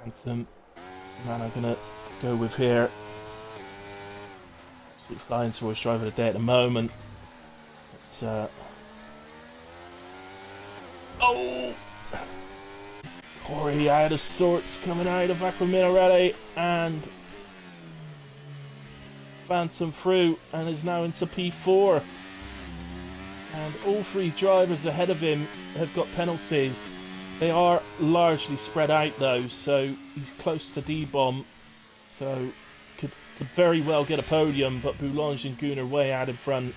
Phantom. Man, I'm gonna go with here. Absolutely flying towards driver of the day at the moment. It's, oh! Corey out of sorts coming out of Aquaminarelli, and Phantom through and is now into P4. And all three drivers ahead of him have got penalties. They are largely spread out though, so he's close to D-Bomb, so could very well get a podium, but Boulange and Gunnar way out in front.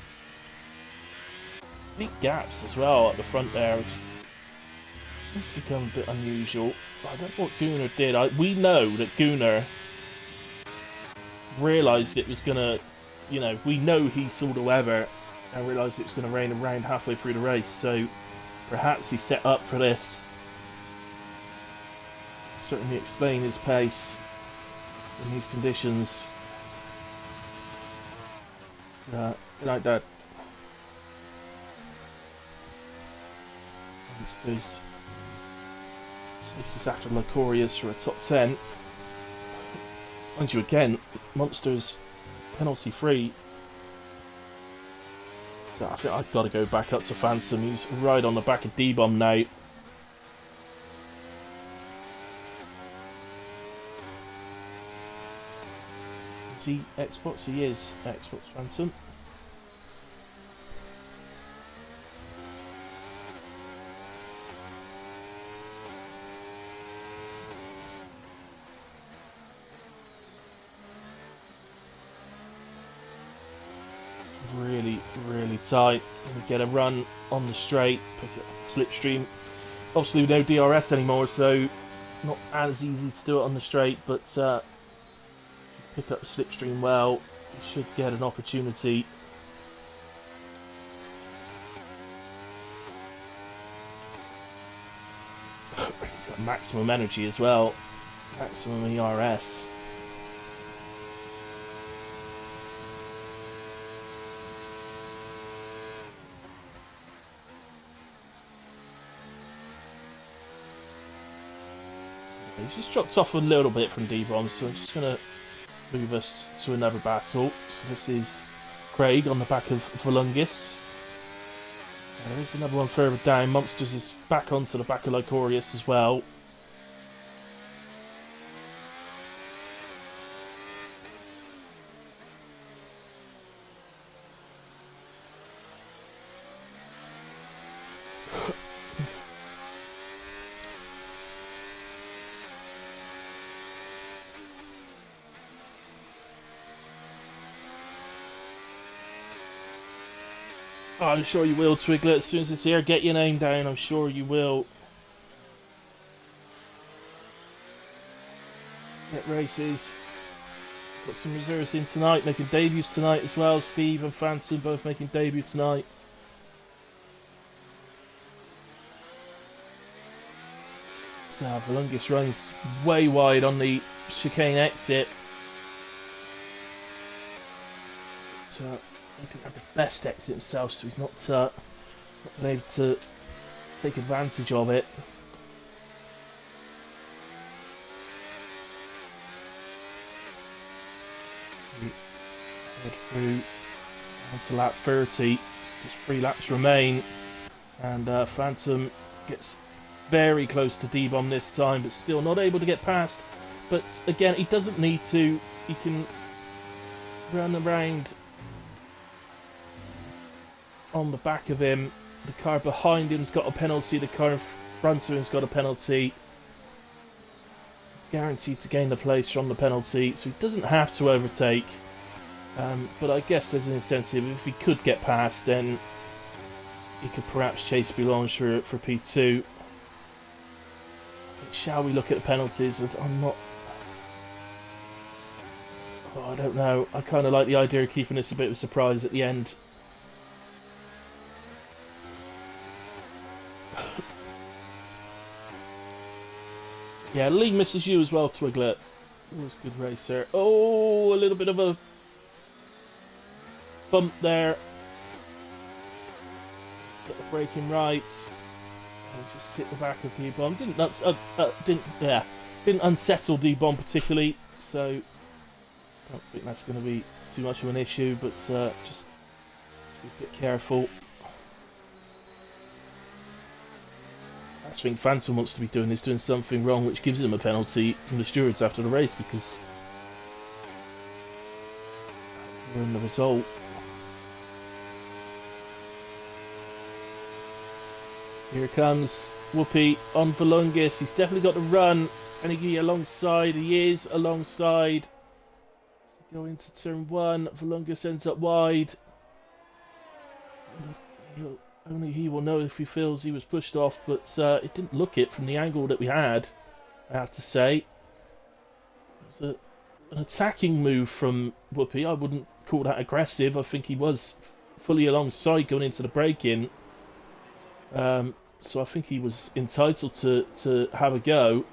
Big gaps as well at the front there, which is seems to become a bit unusual. I don't know what Gunnar did. We know that Gunnar realised it was gonna, you know, we know he saw the weather and realised it was gonna rain around halfway through the race, so perhaps he set up for this. Certainly explain his pace in these conditions. So, good night, Dad. This is after Lacorius for a top 10. Mind you, again, Monster's penalty free. So I think I've got to go back up to Phantom. He's right on the back of D-Bomb now. Is he Xbox? He is Xbox Phantom. Really tight. We get a run on the straight, pick up slipstream. Obviously, with no DRS anymore, so not as easy to do it on the straight. But if you pick up the slipstream well, you should get an opportunity. He's got maximum energy as well, maximum ERS. He's just dropped off a little bit from D-Bomb, so I'm just going to move us to another battle. So this is Craig on the back of Volungus. There's another one further down. Monsters is back onto the back of Lycorius as well. I'm sure you will, Twiglet. As soon as it's here, get your name down. I'm sure you will. Get races. Got some reserves in tonight, making debuts tonight as well. Steve and Fancy both making debut tonight. So Volungus runs way wide on the chicane exit. But, he didn't have the best exit himself, so he's not been able to take advantage of it. Head through onto lap 30, just 3 laps remain, and Phantom gets very close to D-Bomb this time, but still not able to get past. But again, he doesn't need to. He can run around on the back of him. The car behind him's got a penalty, the car in front of him's got a penalty. He's guaranteed to gain the place from the penalty, so he doesn't have to overtake. But I guess there's an incentive. If he could get past, then he could perhaps chase Boulange for P2. Shall we look at the penalties? I'm not... Oh, I don't know. I kind of like the idea of keeping this a bit of a surprise at the end. Yeah, Lee misses you as well, Twiglet. Always good racer. Oh, a little bit of a bump there. Got the braking right. And just hit the back of D-Bomb. Didn't unsettle D-Bomb particularly. So don't think that's going to be too much of an issue, but just be a bit careful. I think Phantom wants to be doing something wrong, which gives him a penalty from the stewards after the race, because we're in the result. Here comes Whoopi on Volungus. He's definitely got the run. Can he be alongside? He is alongside. So go into turn 1. Volungus ends up wide. Only he will know if he feels he was pushed off, but it didn't look it from the angle that we had, I have to say. It was an attacking move from Whoopi. I wouldn't call that aggressive. I think he was fully alongside going into the break-in. So I think he was entitled to have a go.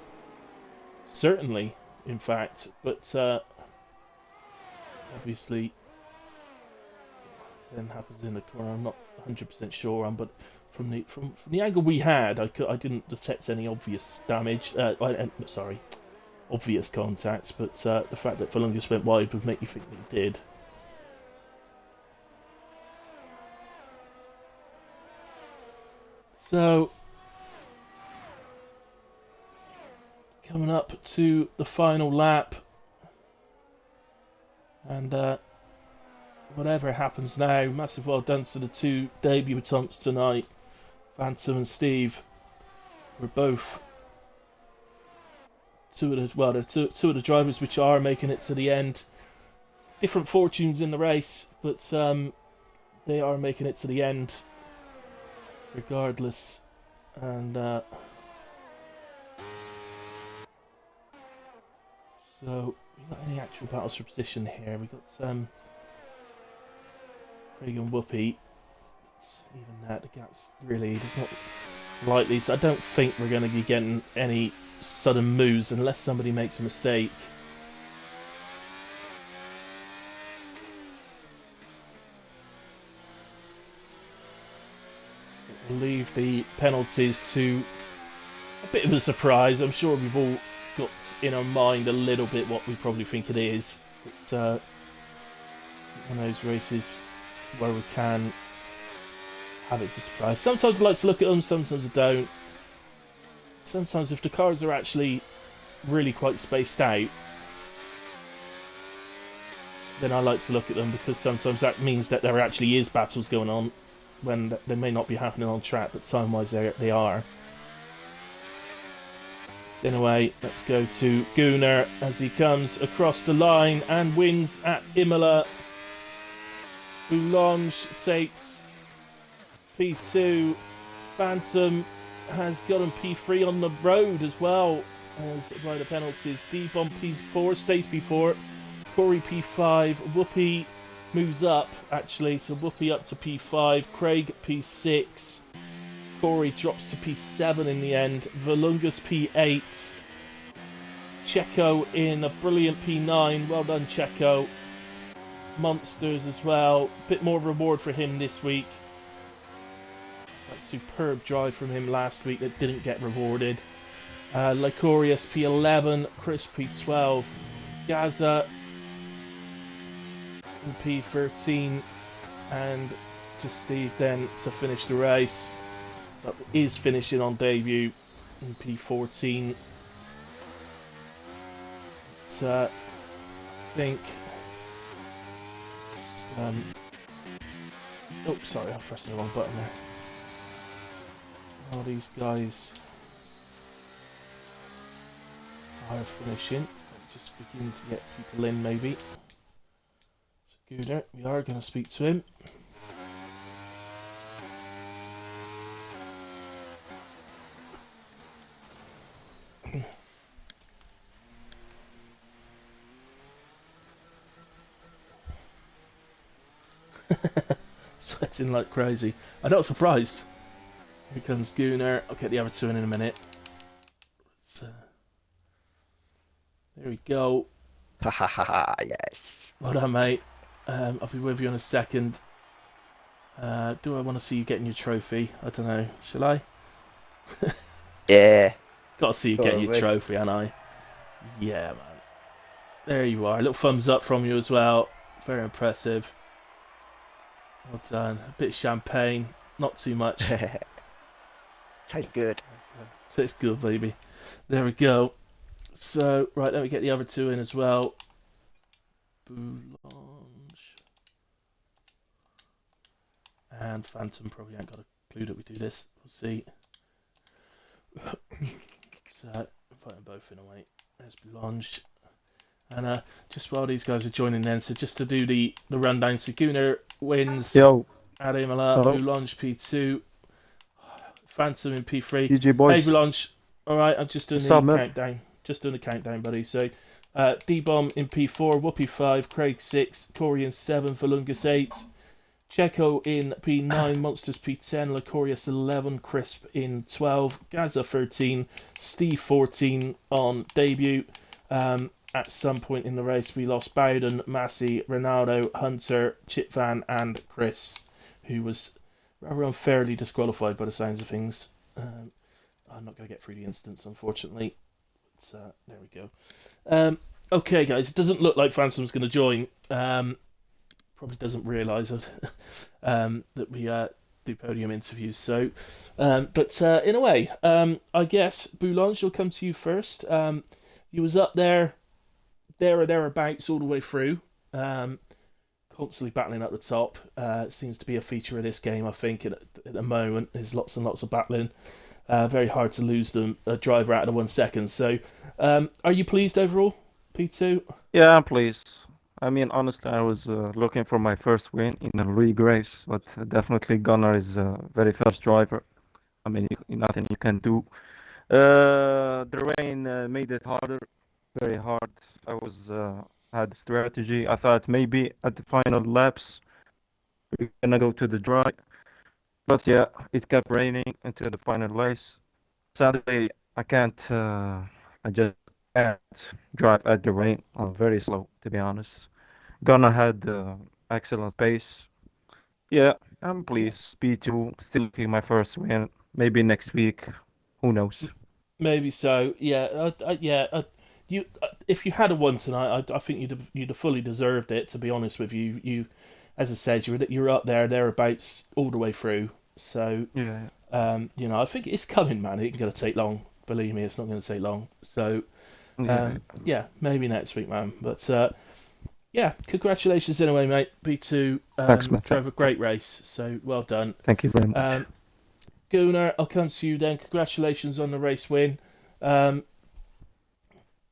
Certainly, in fact. But obviously, then happens in the corner. I'm not 100% sure on, but from the angle we had, I didn't detect any obvious damage. Obvious contact. But the fact that Volungus went wide would make you think that he did. So, coming up to the final lap, and whatever happens now, massive well done to the two debutants tonight, Phantom and Steve. We're both two of the drivers which are making it to the end. Different fortunes in the race, but they are making it to the end regardless. And so we got any actual battles for position here? We got Craig and Whoopi. Even that, the gap's really does not likely. So I don't think we're going to be getting any sudden moves unless somebody makes a mistake. We'll leave the penalties to a bit of a surprise. I'm sure we've all got in our mind a little bit what we probably think it is. It's one of those races where we can have it as a surprise. Sometimes I like to look at them, sometimes I don't. Sometimes if the cars are actually really quite spaced out, then I like to look at them, because sometimes that means that there actually is battles going on when they may not be happening on track, but time-wise they are. So anyway, let's go to Gunnar as he comes across the line and wins at Imola. Boulange takes P2. Phantom has gotten P3 on the road as well as by the penalties. Deep on P4, stays P4. Corey P5. Whoopi moves up, actually, so Whoopi up to P5. Craig P6. Corey drops to P7 in the end. Volungus P8. Checo in a brilliant P9. Well done, Checo. Monsters as well. Bit more reward for him this week. That superb drive from him last week that didn't get rewarded. Lycorius P11. Chris P12. Gaza P13. And just Steve then to finish the race. That is finishing on debut in P14. It's, I think. Just, oh, sorry, I pressed the wrong button there. All these guys are finishing. Just begin to get people in, maybe. So, Gunnar, we are going to speak to him. Sweating like crazy. I'm not surprised. Here comes Gunnar. I'll get the other two in a minute. There we go. Ha ha ha ha, yes. Well done, mate. I'll be with you in a second. Do I want to see you getting your trophy? I don't know. Shall I? Yeah. Got to see you getting your trophy, ain't I? Yeah, man. There you are. A little thumbs up from you as well. Very impressive. Well done. A bit of champagne, not too much. Tastes good. So it's good, baby. There we go. So, right, let me get the other two in as well. Boulange. And Phantom probably ain't got a clue that we do this. We'll see. So, invite them both in a way. There's Boulange. And just while these guys are joining then, so just to do the rundown, so Gunnar wins Yo, at Imola, hello. Boulange P2, Phantom in P3. GG Hey boys. Boulange, alright, I'm just doing What's the up, man? countdown. Just doing the countdown, buddy. So, D-Bomb in P4, Whoopi 5, Craig 6, Tori in 7, Valungus 8, Checo in P9, Monsters P10, Lacorius 11, Crisp in 12, Gaza 13, Steve 14 on debut. At some point in the race, we lost Bowden, Massey, Ronaldo, Hunter, Chitvan, and Chris, who was rather unfairly disqualified by the sounds of things. I'm not going to get through the instance, unfortunately. But, there we go. Okay, guys, it doesn't look like Phantom's going to join. Probably doesn't realise that we do podium interviews. So, but in a way, I guess Boulange will come to you first. You was up there or thereabouts all the way through, constantly battling at the top. Seems to be a feature of this game, I think, at the moment. There's lots and lots of battling. Very hard to lose a driver out of the 1 second. So, are you pleased overall, P2? Yeah, please. I mean, honestly, I was looking for my first win in a league race, but definitely Gunnar is a very fast driver. I mean, nothing you can do. The rain made it harder, very hard. I was had strategy. I thought maybe at the final laps we're gonna go to the dry, but yeah, it kept raining until the final race. Sadly, I can't. I just can't drive at the rain. I'm very slow, to be honest. Gunnar had excellent pace. Yeah, I'm Yeah, pleased. P2 still looking my first win. Maybe next week. Who knows? maybe so. Yeah, you if you had a won tonight, I think you'd have fully deserved it. To be honest with you, as I said, you're up thereabouts all the way through. So, Yeah, I think it's coming, man. It ain't gonna take long. Believe me, it's not gonna take long. So, yeah. yeah, maybe next week, man. But yeah, congratulations anyway, mate. B2 Thanks, man. drove a great race, so well done. Thank you very much. Gunnar, I'll come to you then. Congratulations on the race win. Um,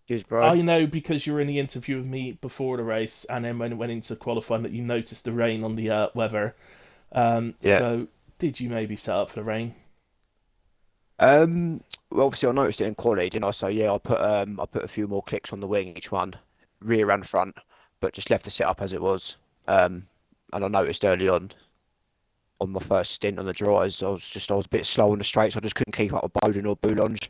Cheers, bro. I know because you were in the interview with me before the race, and then when it went into qualifying, that you noticed the rain on the weather. Yeah. So, did you maybe set up for the rain? Well, obviously I noticed it in quality, didn't I? So yeah, I put a few more clicks on the wing each one, rear and front, but just left the setup as it was. And I noticed early on my first stint on the dries, I was a bit slow on the straights. I just couldn't keep up with Bowden or Boulange,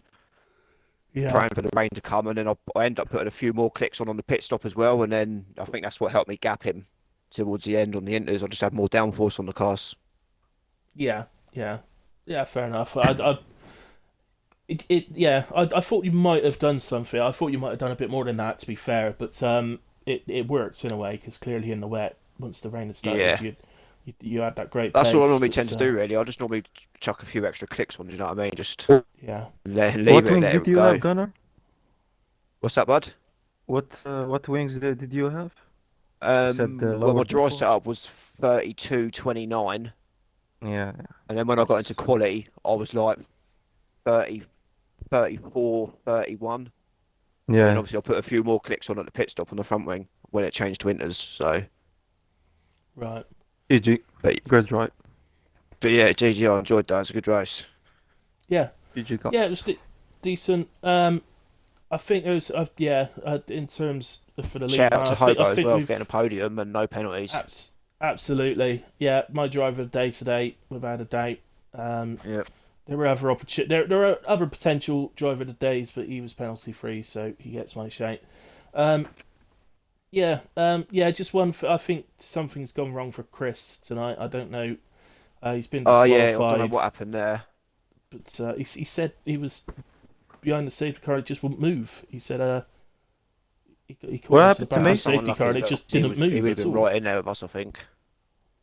Yeah, praying for the rain to come, and then I ended up putting a few more clicks on the pit stop as well, and then I think that's what helped me gap him towards the end on the inters. I just had more downforce on the cars. yeah, yeah, yeah. Fair enough. I thought you might have done something. I thought you might have done a bit more than that, to be fair. But it worked in a way because clearly in the wet, once the rain had started, Yeah. you had that great That's what I pace. normally tend But to do, really. I just normally chuck a few extra clicks on, do you know what I mean? Just yeah, leave What it, wings let did it you have, go. Gunnar? What's that, bud? What wings did you have? You said the Well, lower my dry downforce. setup was 32.29, Yeah, and then when I got into nice. quali, I was like 30, 34, 31. And then Yeah, obviously I put a few more clicks on at the pit stop on the front wing when it changed to inters. So, right. GG. but Great drive. but yeah, GG, I enjoyed that. It's a good race. Yeah, GG yeah. It guys. was decent. I think it was. In terms for the league, Shout out man. to I Hobo as think well for getting a we've podium and no penalties. absolutely. Yeah, my driver of the day today, without a doubt. Um, Yeah. There are other potential driver of the days, but he was penalty free, so he gets my shout. Um, yeah. Just one. I think something's gone wrong for Chris tonight. I don't know. He's been Oh yeah, I don't know disqualified, what happened there. but he said he was behind the safety car. It just wouldn't move. He said He caught What onto the happened to back of the Macy? Someone safety lucky car as and it well. just He didn't was, he move would have at been all. right in there with us, I think.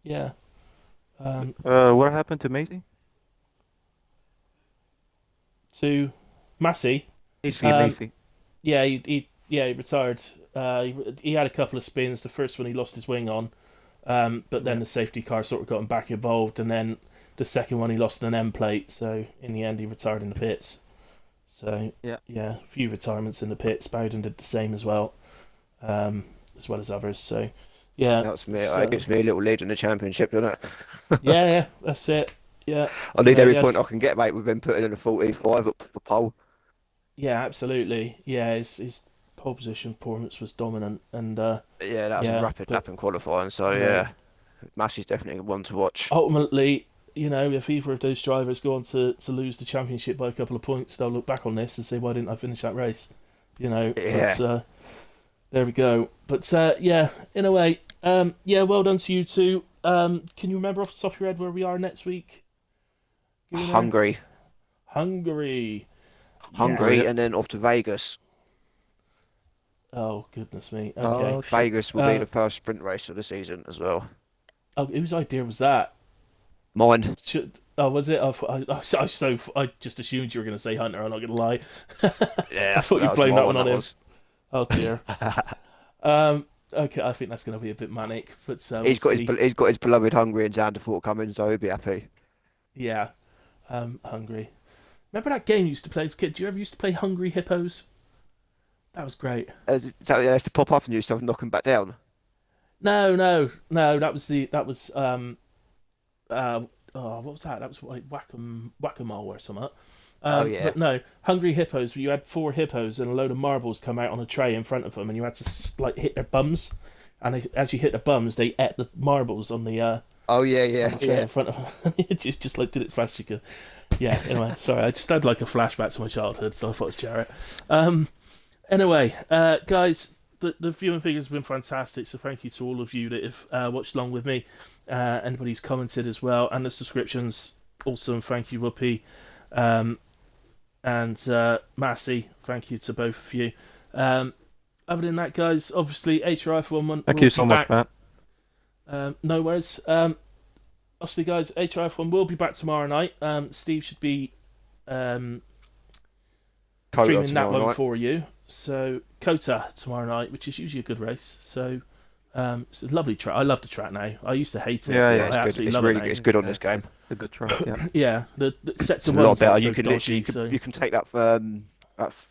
Yeah. What happened to Macy? To Massey, Macy, um, Macy. yeah, he retired. He had a couple of spins. The first one he lost his wing on, but then Yeah. the safety car sort of got him back involved, and then the second one he lost an end plate. So in the end, he retired in the pits. So Yeah. a few retirements in the pits. Bowden did the same as well as others. So yeah, That's me. so It gives me a little lead in the championship, doesn't it? yeah, that's it. Yeah, I need he every had point I can get, mate. We've been putting in a 45 up for pole. yeah, absolutely. Yeah, his pole position performance was dominant, and Yeah, that was a yeah, rapid but lap in qualifying. So you know, yeah, Massey's definitely one to watch. ultimately, if either of those drivers go on to lose the championship by a couple of points, they'll look back on this and say, "Why didn't I finish that race?" Yeah. But there we go. But yeah, in a way, yeah, well done to you two. Can you remember off the top of your head where we are next week? Gunnar? Hungary, Hungary. Hungary. Hungary, Yes. and then off to Vegas. Oh goodness me. Okay. Oh shit. Vegas will be Uh, the first sprint race of the season as well. whose idea was that? Mine. Oh, was it? I just assumed you were going to say Hunter. I'm not going to lie. I Yeah, thought that you'd was blown my that one. one on That him. was. Oh dear. Okay, I think that's going to be a bit manic, but we'll see. He's got his beloved Hungary and Zandvoort coming, so he'll be happy. Yeah, Hungry. Remember that game you used to play as a kid? Do you ever used to play Hungry Hippos? That was great. So he has to pop up and you start knocking back down. No, no, no. Uh, oh, what was that? That was like whack-a-mole or something. Oh yeah. But no, Hungry Hippos. Where you had four hippos and a load of marbles come out on a tray in front of them, and you had to like hit their bums. And as you hit the bums, they ate the marbles on the Oh yeah, on yeah, the tray yeah. in front of them. Just like did it as fast as you could. Yeah. Anyway, sorry, I just had like a flashback to my childhood, so I thought I'd share it. Anyway, guys, the viewing figures have been fantastic, so thank you to all of you that have watched along with me. Anybody who's commented as well, and the subscriptions, awesome. Thank you, Whoopi, and Massey. Thank you to both of you. Other than that, guys, obviously HRF1 Thank will you be so much, back. man. No worries. Obviously, guys, HRF1 will be back tomorrow night. Steve should be Kota streaming that tomorrow one night. for you. So Kota tomorrow night, which is usually a good race. So it's a lovely track. I love the track now. I used to hate it. Yeah, But yeah. I It's good. absolutely It's love really it good. now. It's good on Yeah, this game. a good track. Yeah. Yeah, the sets It's a of lot ones better. aren't so You can literally dodgy, so you can take that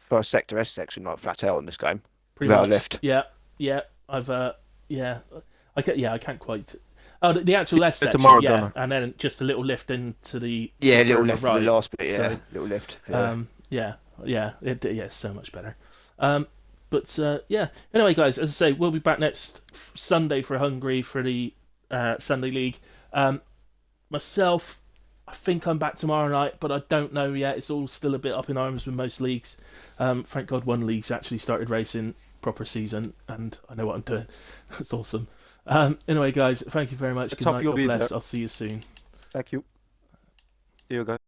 first sector S section like flat out on this game pretty without a much. lift. Yeah, yeah. I've yeah. I can't quite. Oh, the actual left See you section, tomorrow, yeah, Gunnar. and then just a little lift into the Yeah, a little further lift for the right. last bit. Yeah, So little lift. Yeah. it's so much better. But yeah. Anyway, guys, as I say, we'll be back next Sunday for Hungary for the Sunday League. Myself, I think I'm back tomorrow night, but I don't know yet. It's all still a bit up in arms with most leagues. Thank God one league's actually started racing proper season, and I know what I'm doing. That's awesome. Anyway, guys, thank you very much. Let's Good hope night. you'll God be bless. there. I'll see you soon. Thank you. See you guys.